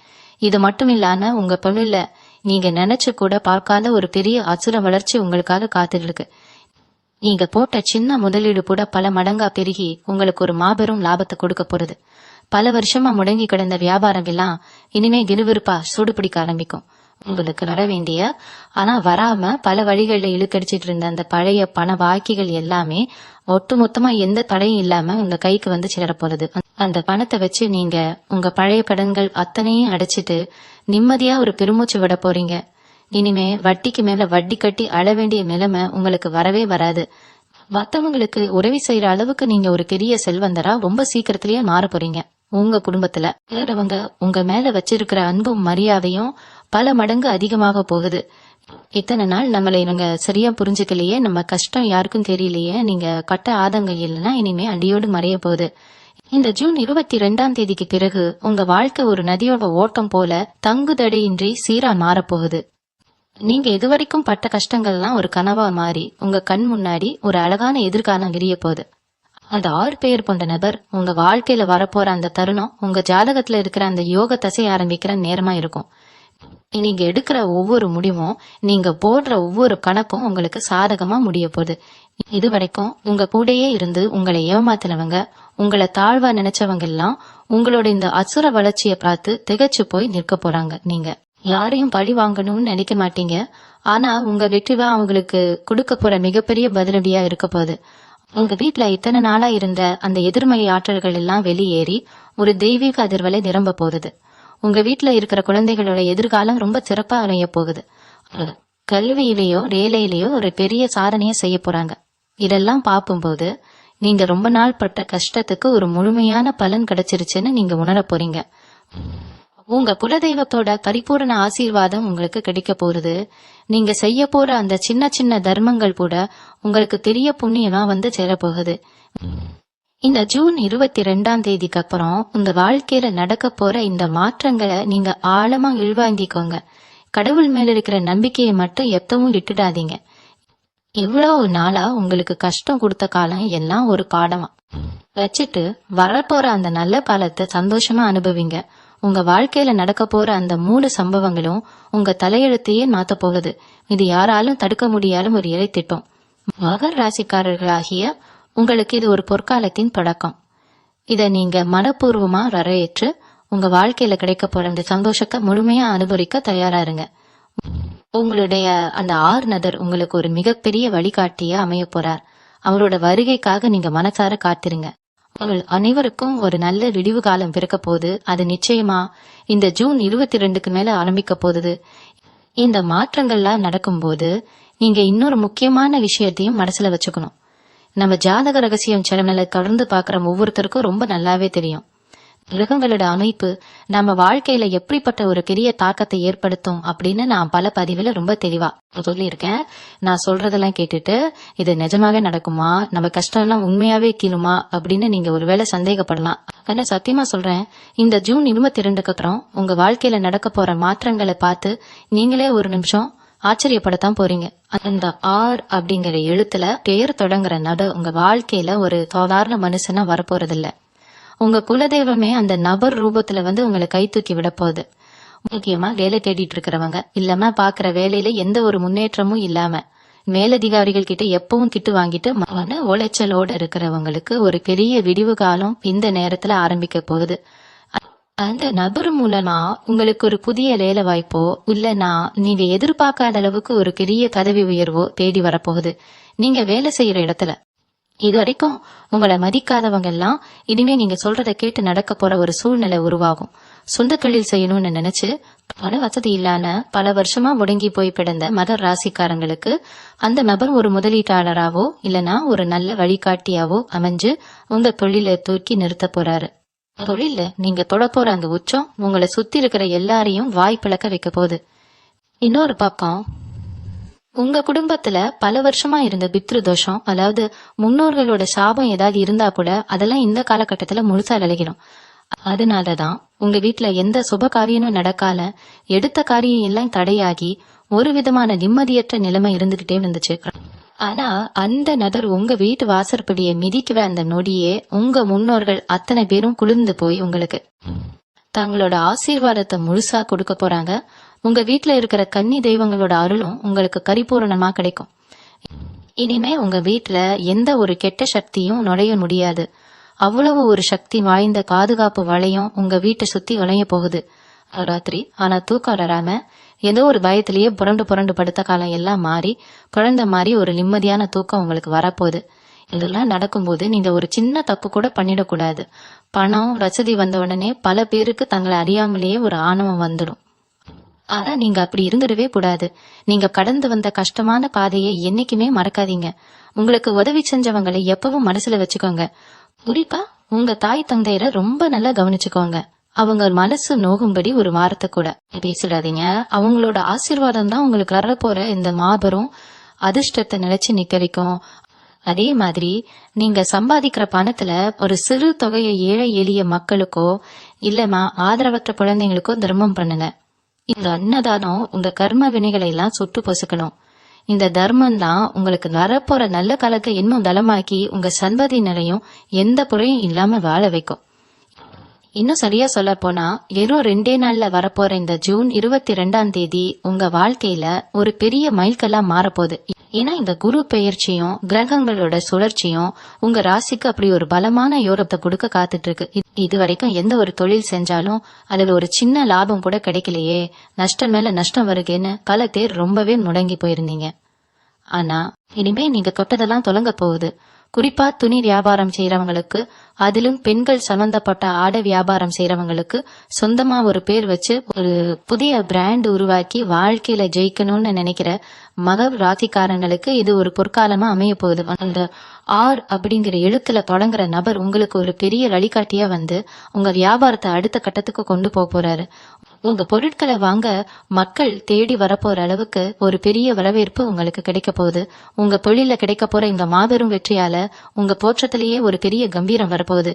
இது மட்டும் இல்லாம உங்க தொழில நீங்க நினைச்சு கூட பார்க்காத ஒரு பெரிய அசுர வளர்ச்சி உங்களுக்காக காத்துட்டு இருக்கு. நீங்க போட்ட சின்ன முதலீடு கூட பல மடங்கா பெருகி உங்களுக்கு ஒரு மாபெரும் லாபத்தை கொடுக்க போறது. பல வருஷமா முடங்கி கிடந்த வியாபாரம் எல்லாம் இனிமே விறுவிறுப்பா சூடு பிடிக்க ஆரம்பிக்கும். உங்களுக்கு வர வேண்டிய ஆனா வராம பல வழிகளில் இழுக்கடிச்சிட்டு இருந்த அந்த பழைய பண வாக்கிகள் எல்லாமே ஒட்டுமொத்தமா எந்த தடையும் இல்லாம உங்க கைக்கு வந்து சேர போறது. அந்த பணத்தை வச்சு நீங்க உங்க பழைய கடன்கள் அத்தனையும் அடைச்சிட்டு நிம்மதியா ஒரு பெருமூச்சு விட போறீங்க. இனிமே வட்டிக்கு மேல வட்டி கட்டி அழ வேண்டிய நிலைமை உங்களுக்கு வரவே வராது. மத்தவங்களுக்கு உதவி செய்யற அளவுக்கு நீங்க ஒரு பெரிய செல்வந்தரா ரொம்ப சீக்கிரத்திலேயே மாற போறீங்க. உங்க குடும்பத்துல வேறவங்க உங்க மேல வச்சிருக்கிற அன்பும் மரியாதையும் பல மடங்கு அதிகமாக போகுது. இத்தனை நாள் நம்மளை இவங்க சரியா புரிஞ்சுக்கலையே, நம்ம கஷ்டம் யாருக்கும் தெரியலையே, நீங்க கட்ட ஆதங்கம் இல்லைன்னா இனிமே அடியோடு மறைய போகுது. இந்த ஜூன் 22ஆம் தேதிக்கு பிறகு உங்க வாழ்க்கை ஒரு நதியோட ஓட்டம் போல தங்குதடையின்றி சீரா மாறப்போகுது. நீங்க இதுவரைக்கும் பட்ட கஷ்டங்கள்லாம் ஒரு கனவா மாறி உங்க கண் முன்னாடி ஒரு அழகான எதிர்காலம் விரிய போகுது. அந்த 6 பேர் கொண்ட நபர் உங்க வாழ்க்கையில வரப்போற அந்த தருணம் உங்க ஜாதகத்துல இருக்கிற அந்த யோக தசை ஆரம்பிக்கிற நேரமா இருக்கும். நீங்க எடுக்கிற ஒவ்வொரு முடிவும், நீங்க போடுற ஒவ்வொரு கணக்கும் உங்களுக்கு சாதகமா முடிய போகுது. இதுவரைக்கும் உங்க கூடயே இருந்து உங்களை ஏமாத்தினவங்க, உங்களை தாழ்வா நினைச்சவங்க எல்லாம் உங்களோட இந்த அசுர வளர்ச்சியை பார்த்து திகைச்சு போய் நிற்க போறாங்க. நீங்க யாரையும் பழி வாங்கணும்னு நினைக்க மாட்டீங்க. ஆனா உங்க வெற்றிவா அவங்களுக்கு கொடுக்க போற மிகப்பெரிய பதிலடியா இருக்க போகுது. உங்க வீட்டுல இத்தனை நாளா இருந்த அந்த எதிர்மறை ஆற்றல்கள் எல்லாம் வெளியேறி ஒரு தெய்வீக அதிர்வலை நிரம்ப போகுது. உங்க வீட்டுல இருக்கிற குழந்தைகளோட எதிர்காலம் ரொம்ப சிறப்பா அமைய போகுது. கல்வியிலேயோ வேலையிலேயோ ஒரு பெரிய சாதனைய செய்ய போறாங்க. இதெல்லாம் பார்க்கும்போது நீங்க ரொம்ப நாள் பட்ட கஷ்டத்துக்கு ஒரு முழுமையான பலன் கிடைச்சிருச்சுன்னு நீங்க உணர போறீங்க. உங்க குலதெய்வத்தோட பரிபூரண ஆசீர்வாதம் உங்களுக்கு கிடைக்க போறது. நீங்க செய்ய போற அந்த சின்ன சின்ன தர்மங்கள் கூட உங்களுக்கு பெரிய புண்ணியமா வந்து சேரப்போகுது. இந்த ஜூன் 22ஆம் தேதிக்கு அப்புறம் உங்க வாழ்க்கையில நடக்க போற இந்த மாற்றங்களை நீங்க ஆழமா உள்வாங்கிக்கோங்க. கடவுள் மேல இருக்கிற நம்பிக்கையை மட்டும் எப்பவும் விட்டுடாதீங்க. இவ்வளவு நாளா உங்களுக்கு கஷ்டம் கொடுத்த காலம் எல்லாம் ஒரு பாடமா வச்சுட்டு வரப்போற அந்த நல்ல காலத்தை சந்தோஷமா அனுபவிங்க. உங்க வாழ்க்கையில நடக்க போற அந்த 3 சம்பவங்களும் உங்க தலையெழுத்தையே மாத்த போகுது. இது யாராலும் தடுக்க முடியாத ஒரு இறை திட்டம். மகர ராசிக்காரர்களாகிய உங்களுக்கு இது ஒரு பொற்காலத்தின் தொடக்கம். இத நீங்க மனப்பூர்வமா வரவேற்று உங்க வாழ்க்கையில கிடைக்க போற இந்த சந்தோஷத்தை முழுமையா அனுபவிக்க தயாரா இருங்க. உங்களுடைய அந்த ஆறுநதர் உங்களுக்கு ஒரு மிகப்பெரிய வழிகாட்டியா அமைய போறார். அவரோட வருகைக்காக நீங்க மனசார காத்திருங்க. உங்கள் அனைவருக்கும் ஒரு நல்ல விடிவு காலம் பிறக்க போகுது. அது நிச்சயமா இந்த ஜூன் 22க்கு மேல ஆரம்பிக்க போகுது. இந்த மாற்றங்கள்லாம் நடக்கும்போது நீங்க இன்னொரு முக்கியமான விஷயத்தையும் மனசுல வச்சுக்கணும். நம்ம ஜாதக ரகசியம் சேனலை தொடர்ந்து பாக்குற ஒவ்வொருத்தருக்கும் ரொம்ப நல்லாவே தெரியும். கிரகங்களோட அமைப்பு நம்ம வாழ்க்கையில எப்படிப்பட்ட ஒரு பெரிய தாக்கத்தை ஏற்படுத்தும் அப்படின்னு நான் பல பதிவுல ரொம்ப தெளிவா சொல்லியிருக்கேன். நான் சொல்றதெல்லாம் கேட்டுட்டு இது நிஜமாவே நடக்குமா, நம்ம கஷ்டம் எல்லாம் உண்மையாவே தீருமா அப்படின்னு நீங்க ஒருவேளை சந்தேகப்படலாம். ஆனா சத்தியமா சொல்றேன், இந்த ஜூன் 22க்கு அப்புறம் உங்க வாழ்க்கையில நடக்க போற மாற்றங்களை பார்த்து நீங்களே ஒரு நிமிஷம் ஆச்சரியப்படத்தான் போறீங்க. அந்த ஆர் அப்படிங்கிற எழுத்துல பெயர் தொடங்குற நட உங்க வாழ்க்கையில ஒரு சாதாரண மனுஷனா வரப்போறதில்ல. உங்க குலதெய்வமே அந்த நபர் ரூபத்துல வந்து உங்களை கை தூக்கி விட போகுது. முக்கியமா வேலை தேடிட்டு இருக்கிறவங்க, இல்லாம பாக்குற வேலையில எந்த ஒரு முன்னேற்றமும் இல்லாம மேலதிகாரிகள் கிட்ட எப்பவும் திட்டு வாங்கிட்டு மன உளைச்சலோட இருக்கிறவங்களுக்கு ஒரு பெரிய விடிவு காலம் இந்த நேரத்துல ஆரம்பிக்க போகுது. அந்த நபர் மூலமா உங்களுக்கு ஒரு புதிய வேலை வாய்ப்போ இல்லைன்னா நீங்க எதிர்பார்க்காத அளவுக்கு ஒரு பெரிய பதவி உயர்வோ தேடி வரப்போகுது. நீங்க வேலை செய்யற இடத்துல இது வரைக்கும் உங்களை மதிக்காதவங்க எல்லாம் இனிமே நீங்க சொல்றத கேட்டு நடக்க போற ஒரு சூழ்நிலை உருவாகும். சொந்த தொழில் செய்யணும்னு நினைச்சு பண வசதி இல்லாம பல வருஷமா முடங்கி போய் கிடந்த மகர ராசிக்காரங்களுக்கு அந்த நபர் ஒரு முதலீட்டாளராவோ இல்லனா ஒரு நல்ல வழிகாட்டியாவோ அமைஞ்சு உங்க தொழிலை தூக்கி நிறுத்த போறாரு. தொழில நீங்க தொட போற அந்த உச்சம் உங்களை சுத்தி இருக்கிற எல்லாரையும் வாய் பிளக்க வைக்க போகுது. இன்னொரு பக்கம் உங்க குடும்பத்துல பல வருஷமா இருந்த பித்ரு தோஷம், அதாவது முன்னோர்களோட சாபம் ஏதாவது இருந்தா கூட அதெல்லாம் இந்த காலகட்டத்துல முழுசா விலகிடும். அதனாலதான் உங்க வீட்டுல எந்த சுப காரியமும் நடக்கால எடுத்த காரியம் எல்லாம் தடையாகி ஒரு விதமான நிம்மதியற்ற நிலைமை இருந்துகிட்டே வந்துச்சு. ஆனா அந்த நபர் உங்க வீட்டு வாசற்படியை மிதிக்கிற அந்த நொடியே உங்க முன்னோர்கள் அத்தனை பேரும் குளிர்ந்து போய் உங்களுக்கு தங்களோட ஆசீர்வாதத்தை முழுசா கொடுக்க போறாங்க. உங்க வீட்டுல இருக்கிற கன்னி தெய்வங்களோட அருளும் உங்களுக்கு பரிபூரணமா கிடைக்கும். இனிமே உங்க வீட்டுல எந்த ஒரு கெட்ட சக்தியும் நுழைய முடியாது. அவ்வளவு ஒரு சக்தி வாய்ந்த பாதுகாப்பு வளையம் உங்க வீட்டை சுத்தி வளைய போகுது. ராத்திரி ஆனா தூக்கம் வராம ஏதோ ஒரு பயத்திலேயே புரண்டு புரண்டு படுத்த காலம் எல்லாம் மாறி குழந்தை மாதிரி ஒரு நிம்மதியான தூக்கம் உங்களுக்கு வரப்போகுது. இதெல்லாம் நடக்கும்போது நீங்க ஒரு சின்ன தப்பு கூட பண்ணிடக்கூடாது. பணம் வசதி வந்த உடனே பல பேருக்கு தங்களை அறியாமலேயே ஒரு ஆணவம் வந்துடும். ஆனா நீங்க அப்படி இருந்துடவே கூடாது. நீங்க கடந்து வந்த கஷ்டமான பாதையை என்னைக்குமே மறக்காதீங்க. உங்களுக்கு உதவி செஞ்சவங்களை எப்பவும் மனசுல வச்சுக்கோங்க. குறிப்பா உங்க தாய் தந்தையரை ரொம்ப நல்லா கவனிச்சுக்கோங்க. அவங்க மனசு நோகும்படி ஒரு வார்த்தை கூட பேசிடாதீங்க. அவங்களோட ஆசீர்வாதம் தான் உங்களுக்கு வரப்போற இந்த மாபெரும் அதிர்ஷ்டத்தை நிலைச்சு நிக்க வைக்கும். அதே மாதிரி நீங்க சம்பாதிக்கிற பணத்துல ஒரு சிறு தொகையை ஏழை எளிய மக்களுக்கோ இல்லமா ஆதரவற்ற குழந்தைங்களுக்கோ தர்மம் பண்ணுங்க. இந்த அன்னதானம் உங்க கர்ம வினைகளை எல்லாம் சுட்டு பொசுக்கணும். இந்த தர்மம் தான் உங்களுக்கு வரப்போற நல்ல காலத்தை இன்னும் தளமாக்கி உங்க சந்ததி நிலையும் எந்த குறையும் இல்லாம வாழ வைக்கும். இன்னும் சரியா சொல்ல போனா வெறும் 2 நாள்ல வரப்போற இந்த ஜூன் 22ஆம் தேதி உங்க வாழ்க்கையில ஒரு பெரிய மைல்கல்லா மாறப்போகுது. ஏன்னா இந்த குரு பெயர்ச்சியும் கிரகங்களோட சுழற்சியும் உங்க ராசிக்கு அப்படி ஒரு பலமான யோகத்தை கொடுக்க காத்துட்டு இருக்கு. இது வரைக்கும் எந்த ஒரு தொழில் செஞ்சாலும் அதுல ஒரு சின்ன லாபம் கூட கிடைக்கலையே, நஷ்டம் மேல நஷ்டம் வருகேன்னு பல பேர் ரொம்பவே முடங்கி போயிருந்தீங்க. ஆனா இனிமே நீங்க தொட்டதெல்லாம் தொடங்க போகுது. குறிப்பா துணி வியாபாரம் செய்யறவங்களுக்கு, அதிலும் பெண்கள் சம்பந்தப்பட்ட ஆடை வியாபாரம் செய்யறவங்களுக்கு சொந்தமா ஒரு பேர் வச்சு ஒரு புதிய பிராண்ட் உருவாக்கி வாழ்க்கையில ஜெயிக்கணும்னு நினைக்கிற மகர ராசிக்காரங்களுக்கு இது ஒரு பொற்காலமா அமைய போகுது. அந்த ஆர் அப்படிங்கிற எழுத்துல தொடங்குற நபர் உங்களுக்கு ஒரு பெரிய வழிகாட்டியா வந்து உங்க வியாபாரத்தை அடுத்த கட்டத்துக்கு கொண்டு போறாரு. உங்க பொருட்களை வாங்க மக்கள் தேடி வரப்போற அளவுக்கு ஒரு பெரிய வரவேற்பு உங்களுக்கு கிடைக்க போகுது. உங்க தொழில கிடைக்க போற இந்த மாபெரும் வெற்றியால உங்க தோற்றத்திலேயே ஒரு பெரிய கம்பீரம் வரப்போகுது.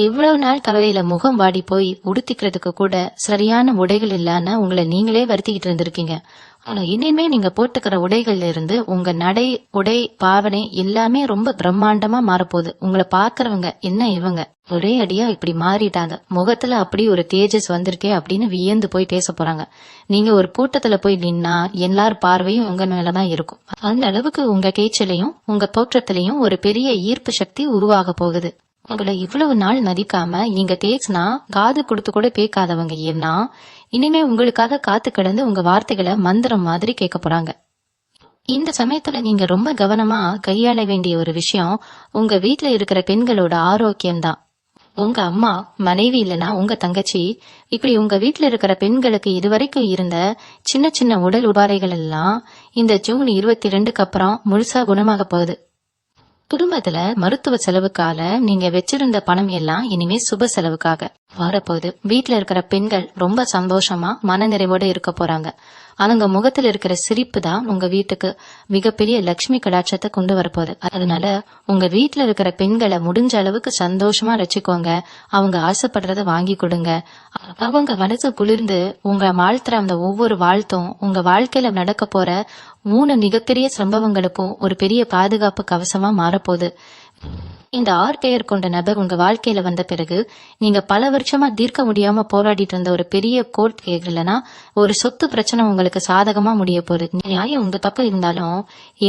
இவ்வளவு நாள் கவலையில முகம் வாடி போய் உடுத்திக்கிறதுக்கு கூட சரியான உடைகள் இல்லாம உங்களை நீங்களே வருத்திக்கிட்டு இருந்திருக்கீங்க. ஆனா இனிமே நீங்க போட்டுக்கிற உடைகள்ல இருந்து உங்க நடை, உடை, பாவனை எல்லாமே ரொம்ப பிரம்மாண்டமா மாறப்போகுது. உங்களை பாக்குறவங்க என்ன இவங்க ஒரே அடியா இப்படி மாறிட்டாங்க, முகத்துல அப்படி ஒரு தேஜஸ் வந்திருக்கே அப்படின்னு வியந்து போய் பேச போறாங்க. நீங்க ஒரு கூட்டத்துல போய் நின்னா எல்லார் பார்வையும் உங்க மேலதான் இருக்கும். அந்த அளவுக்கு உங்க பேச்சிலையும் உங்க தோற்றத்திலையும் ஒரு பெரிய ஈர்ப்பு சக்தி உருவாக போகுது. உங்களை இவ்வளவு நாள் மதிக்காம நீங்க பேசினா காது கொடுத்து கூட கேட்காதவங்க ஏன்னா இனிமே உங்களுக்காக காத்து கிடந்து உங்க வார்த்தைகளை மந்திரம் மாதிரி கேட்க போறாங்க. இந்த சமயத்துல நீங்க ரொம்ப கவனமா கையாள வேண்டிய ஒரு விஷயம் உங்க வீட்டுல இருக்கிற பெண்களோட ஆரோக்கியம்தான். உங்க அம்மா, மனைவி இல்லைன்னா உங்க தங்கச்சி, இப்படி உங்க வீட்டுல இருக்கிற பெண்களுக்கு இதுவரைக்கும் இருந்த சின்ன சின்ன உடல் உபாதைகள் எல்லாம் இந்த ஜூன் 22க்கு அப்புறம் முழுசா குணமாக போகுது. குடும்பத்துல மருத்துவ செலவுக்காக நீங்க வச்சிருந்த பணம் எல்லாம் இனிமே சுப செலவுக்காக வரப்போகுது. வீட்டுல இருக்கிற பெண்கள் ரொம்ப சந்தோஷமா மன நிறைவோட இருக்க போறாங்க. அவங்க முகத்துல இருக்கிற சிரிப்பு தான் உங்க வீட்டுக்கு மிகப்பெரிய லட்சுமி கடாட்சத்தை கொண்டு வரப்போகுது. அதனால உங்க வீட்டுல இருக்கிற பெண்களை முடிஞ்ச அளவுக்கு சந்தோஷமா வச்சுக்கோங்க. அவங்க ஆசைப்படுறத வாங்கி கொடுங்க. அவங்க மனசு குளிர்ந்து உங்க வாழ்த்துற அந்த ஒவ்வொரு வாழ்த்தும் உங்க வாழ்க்கையில நடக்க போற 3 மிகப்பெரிய சம்பவங்களுக்கும் ஒரு பெரிய பாதுகாப்பு கவசமா மாறப்போகுது. இந்த 6 பெயர் கொண்ட நபர் உங்க வாழ்க்கையில வந்த பிறகு நீங்க பல வருஷமா தீர்க்க முடியாம போராடிட்டு இருந்த ஒரு பெரிய கோர்ட் கேஸ் இல்லைன்னா ஒரு சொத்து பிரச்சனை உங்களுக்கு சாதகமா முடிய போகுது. நியாயம் உங்க பக்கம் இருந்தாலும்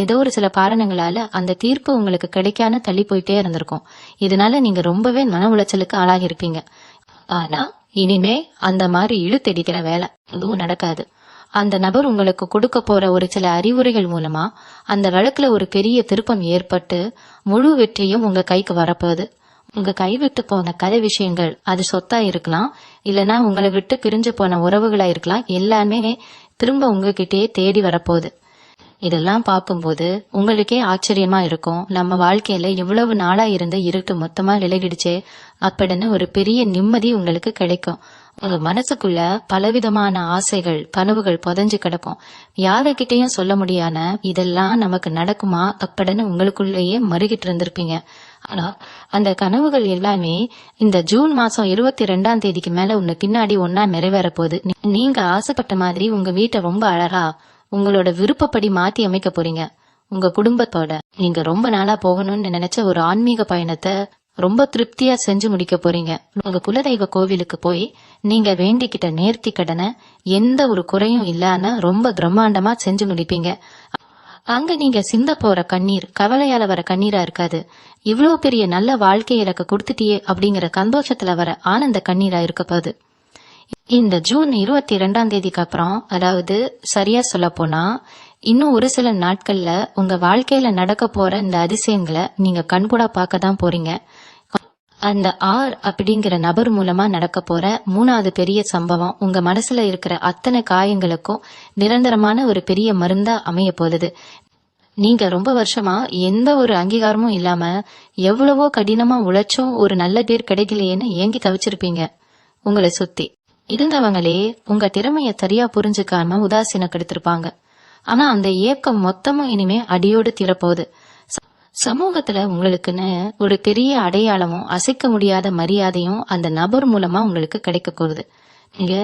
ஏதோ ஒரு சில காரணங்களால அந்த தீர்ப்பு உங்களுக்கு கிடைக்காம தள்ளி போயிட்டே இருந்திருக்கும். இதனால நீங்க ரொம்பவே மன உளைச்சலுக்கு ஆளாகி இருப்பீங்க. ஆனா இனிமே அந்த மாதிரி இழுத்தடிக்கிற வேலை எதுவும் நடக்காது. அந்த நபர் உங்களுக்கு கொடுக்க போற ஒரு சில அறிவுரைகள் மூலமா அந்த வழக்குல ஒரு பெரிய திருப்பம் ஏற்பட்டு முழு வெற்றியும் உங்க கைக்கு வரப்போகுது. உங்க கைவிட்டு போன கதை விஷயங்கள், அது சொத்தா இருக்கலாம், இல்லைன்னா உங்களை விட்டு பிரிஞ்சு போன உறவுகளா இருக்கலாம், எல்லாமே திரும்ப உங்ககிட்டயே தேடி வரப்போகுது. இதெல்லாம் பார்க்கும்போது உங்களுக்கே ஆச்சரியமா இருக்கும். நம்ம வாழ்க்கையில எவ்வளவு நாளா இருந்த இருட்டு மொத்தமா விலகிடுச்சே அப்படின்னு ஒரு பெரிய நிம்மதி உங்களுக்கு கிடைக்கும். உங்க மனசுக்குள்ள பலவிதமான ஆசைகள், கனவுகள் புதைஞ்சு கிடக்கும். யாருகிட்டையும் சொல்ல முடியாம இதெல்லாம் நமக்கு நடக்குமா அப்படின்னு உங்களுக்குள்ளேயே மறுகிட்டு இருந்திருப்பீங்க. ஆனா அந்த கனவுகள் எல்லாமே இந்த ஜூன் மாசம் 22ஆம் தேதிக்கு மேல உன்னை பின்னாடி ஒன்னா நிறைவேற போகுது. நீங்க ஆசைப்பட்ட மாதிரி உங்க வீட்டை ரொம்ப அழகா உங்களோட விருப்பப்படி மாத்தி அமைக்க போறீங்க. உங்க குடும்பத்தோட நீங்க ரொம்ப நாளா போகணும்னு நினைச்ச ஒரு ஆன்மீக பயணத்தை ரொம்ப திருப்தியா செஞ்சு முடிக்க போறீங்க. உங்க குலதெய்வ கோவிலுக்கு போய் நீங்க வேண்டிக்கிட்ட நேர்த்தி கடனை எந்த ஒரு குறையும் இல்லாம ரொம்ப பிரம்மாண்டமா செஞ்சு முடிப்பீங்க. அங்க நீங்க சிந்த போற கண்ணீர் கவலையால வர கண்ணீரா இருக்காது. இவ்வளவு பெரிய நல்ல வாழ்க்கை எனக்கு கொடுத்துட்டியே அப்படிங்கிற சந்தோஷத்துல வர ஆனந்த கண்ணீரா இருக்க போகுது. இந்த ஜூன் 22ஆம் தேதிக்கு அப்புறம், அதாவது சரியா சொல்ல போனா இன்னும் ஒரு சில நாட்கள்ல உங்க வாழ்க்கையில நடக்க போற இந்த அதிசயங்களை நீங்க கண்கூடா பார்க்க தான் போறீங்க. அந்த ஆர் அப்படிங்கிற நபர் மூலமா நடக்க போற 3வது பெரிய சம்பவம் உங்க மனசுல இருக்கிற அத்தனை காயங்களுக்கும் நிரந்தரமான ஒரு பெரிய மருந்தா அமைய போகுது. நீங்க ரொம்ப வருஷமா எந்த ஒரு அங்கீகாரமும் இல்லாம எவ்வளவோ கடினமா உழைச்சும் ஒரு நல்ல பேர் கிடைக்கலையேன்னு ஏங்கி தவிச்சிருப்பீங்க. உங்களை சுத்தி இருந்தவங்களே உங்க திறமைய சரியா புரிஞ்சுக்காம உதாசீனப்படுத்திருப்பாங்க. ஆனா அந்த ஏக்கம் மொத்தமும் இனிமே அடியோடு தீரப்போகுது. சமூகத்துல உங்களுக்குன்னு ஒரு பெரிய அடையாளமும் அசைக்க முடியாத மரியாதையும் அந்த நபர் மூலமா உங்களுக்கு கிடைக்க போகுது. நீங்க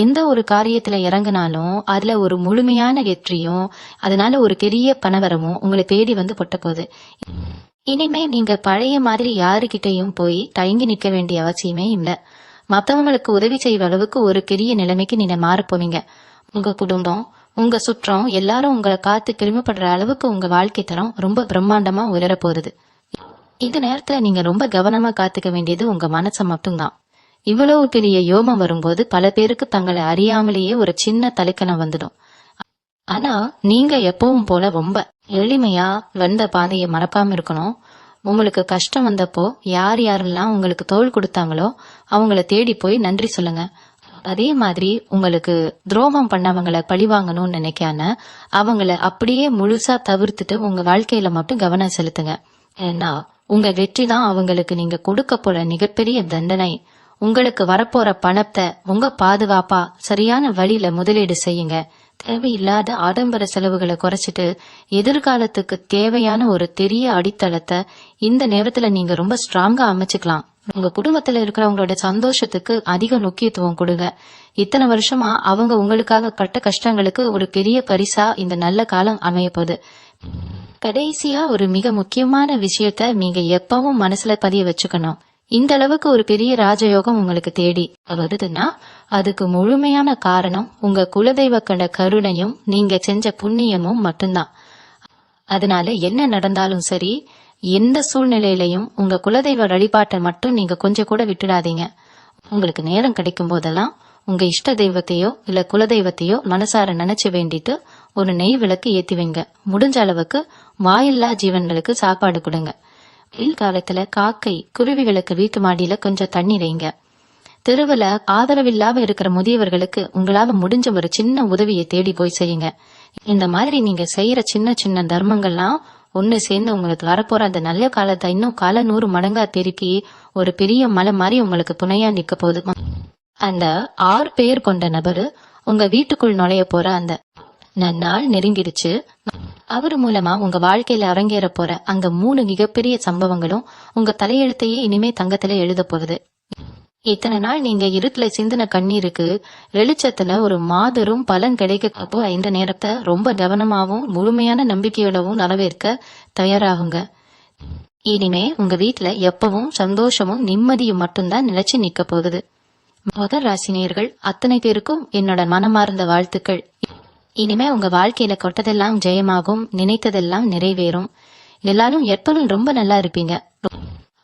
எந்த ஒரு காரியத்துல இறங்கினாலும் அதுல ஒரு முழுமையான வெற்றியும் அதனால ஒரு பெரிய பணவரமும் உங்களை தேடி வந்து பொட்ட போகுது. இனிமே நீங்க பழைய மாதிரி யாருகிட்டையும் போய் தயங்கி நிற்க வேண்டிய அவசியமே இல்லை. மத்தவங்களுக்கு உதவி செய்வ அளவுக்கு ஒரு பெரிய நிலைமைக்கு நீங்க மாறப்போவீங்க. உங்க குடும்பம், உங்க சுற்றம் எல்லாரும் உங்களை காத்து பெருமைப்படுற அளவுக்கு உங்க வாழ்க்கை தரம் ரொம்ப பிரம்மாண்டமா உயர போகுது. இந்த நேரத்துல நீங்க ரொம்ப கவனமா காத்துக்க வேண்டியது உங்க மனசை மட்டும்தான். இவ்வளவு பெரிய யோகம் வரும்போது பல பேருக்கு தங்களை அறியாமலேயே ஒரு சின்ன தலைக்கணம் வந்துடும். ஆனா நீங்க எப்பவும் போல ரொம்ப எளிமையா வந்த பாதையை மறக்காம இருக்கணும். உங்களுக்கு கஷ்டம் வந்தப்போ யார் யாரெல்லாம் உங்களுக்கு தோள் கொடுத்தாங்களோ அவங்கள தேடி போய் நன்றி சொல்லுங்க. அதே மாதிரி உங்களுக்கு துரோகம் பண்ணவங்களை பழிவாங்கணும்னு நினைக்காம அவங்கள அப்படியே முழுசா தவிர்த்துட்டு உங்க வாழ்க்கையில மட்டும் கவனம் செலுத்துங்க. ஏன்னா உங்க வெற்றி தான் அவங்களுக்கு நீங்க கொடுக்க போற மிகப்பெரிய தண்டனை. உங்களுக்கு வரப்போற பணத்தை உங்க பாதுகாப்பா சரியான வழியில முதலீடு செய்யுங்க. தேவையில்லாத ஆடம்பர செலவுகளை குறைச்சிட்டு எதிர்காலத்துக்கு தேவையான ஒரு பெரிய அடித்தளத்தை இந்த நேரத்துல நீங்க ரொம்ப ஸ்ட்ராங்கா அமைச்சுக்கலாம். உங்க குடும்பத்துல இருக்கிறவங்களோட சந்தோஷத்துக்கு அதிக முக்கியத்துவம் கொடுங்க. இத்தனை வருஷமா அவங்க உங்களுக்காக பட்ட கஷ்டங்களுக்கு ஒரு பெரிய பரிசா இந்த நல்ல காலம் அமைய போகுது. கடைசியா ஒரு மிக முக்கியமான விஷயத்த நீங்க எப்பவும் மனசுல பதிய வச்சுக்கணும். இந்த அளவுக்கு ஒரு பெரிய ராஜயோகம் உங்களுக்கு தேடி வருதுன்னா அதுக்கு முழுமையான காரணம் உங்க குலதெய்வ கண்ட கருணையும் நீங்க செஞ்ச புண்ணியமும் மட்டும்தான். அதனால என்ன நடந்தாலும் சரி, எந்த சூழ்நிலையிலையும் உங்க குலதெய்வ வழிபாட்டை மட்டும் நீங்க கொஞ்சம் கூட விட்டுடாதீங்க. உங்களுக்கு நேரம் கிடைக்கும் போதெல்லாம் உங்க இஷ்ட தெய்வத்தையோ இல்ல குலதெய்வத்தையோ மனசார நினைச்சு வேண்டிட்டு ஒரு நெய் விளக்கு ஏத்தி வைங்க. முடிஞ்ச அளவுக்கு வாயில்லா ஜீவன்களுக்கு சாப்பாடு கொடுங்க. வெயில் காலத்துல காக்கை குருவிகளுக்கு வீட்டு மாடியில கொஞ்சம் தண்ணி வைங்க. தெருவுல ஆதரவில்லாம இருக்கிற முதியவர்களுக்கு உங்களால முடிஞ்ச ஒரு சின்ன உதவியை தேடி போய் செய்யுங்க. இந்த மாதிரி நீங்க செய்யற சின்ன சின்ன தர்மங்கள்லாம் ஒண்ணு சேர்ந்து உங்களுக்கு வரப்போற அந்த நல்ல காலத்தை இன்னும் 100 மடங்கா திருப்பி ஒரு பெரிய மலை மாதிரி உங்களுக்கு துணையா நிக்க போகுது. அந்த 6 பேர் கொண்ட நபரு உங்க வீட்டுக்குள் நுழைய போற அந்த நாள் நெருங்கிடுச்சு. அவர் மூலமா உங்க வாழ்க்கையில அரங்கேற போற அங்க 3 மிகப்பெரிய சம்பவங்களும் உங்க தலையெழுத்தையே இனிமே தங்கத்துல எழுத போகுது. இத்தனை நாள் நீங்க இருட்டுல சிந்தின கண்ணீருக்கு வெளிச்சத்துல ஒரு மாபெரும் பலன் கிடைக்கப்போ இந்த நேரத்தை ரொம்ப கவனமாவும் முழுமையான நம்பிக்கையோடவும் வரவேற்க தயாராகுங்க. இனிமே உங்க வீட்டுல எப்பவும் சந்தோஷமும் நிம்மதியும் மட்டும்தான் நிலைச்சு நிக்க போகுது. மகர ராசினியர்கள் அத்தனை பேருக்கும் என்னோட மனமார்ந்த வாழ்த்துக்கள். இனிமே உங்க வாழ்க்கையில கொட்டதெல்லாம் ஜெயமாகும், நினைத்ததெல்லாம் நிறைவேறும். எல்லாரும் எப்பவும் ரொம்ப நல்லா இருப்பீங்க.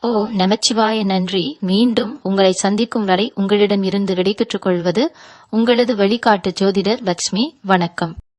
ஓ நமச்சிவாய நன்றி. மீண்டும் உங்களை சந்திக்கும் வரை உங்களிடம் இருந்து விடைபெற்றுக் கொள்வது உங்களது வழிகாட்டு ஜோதிடர் லட்சுமி. வணக்கம்.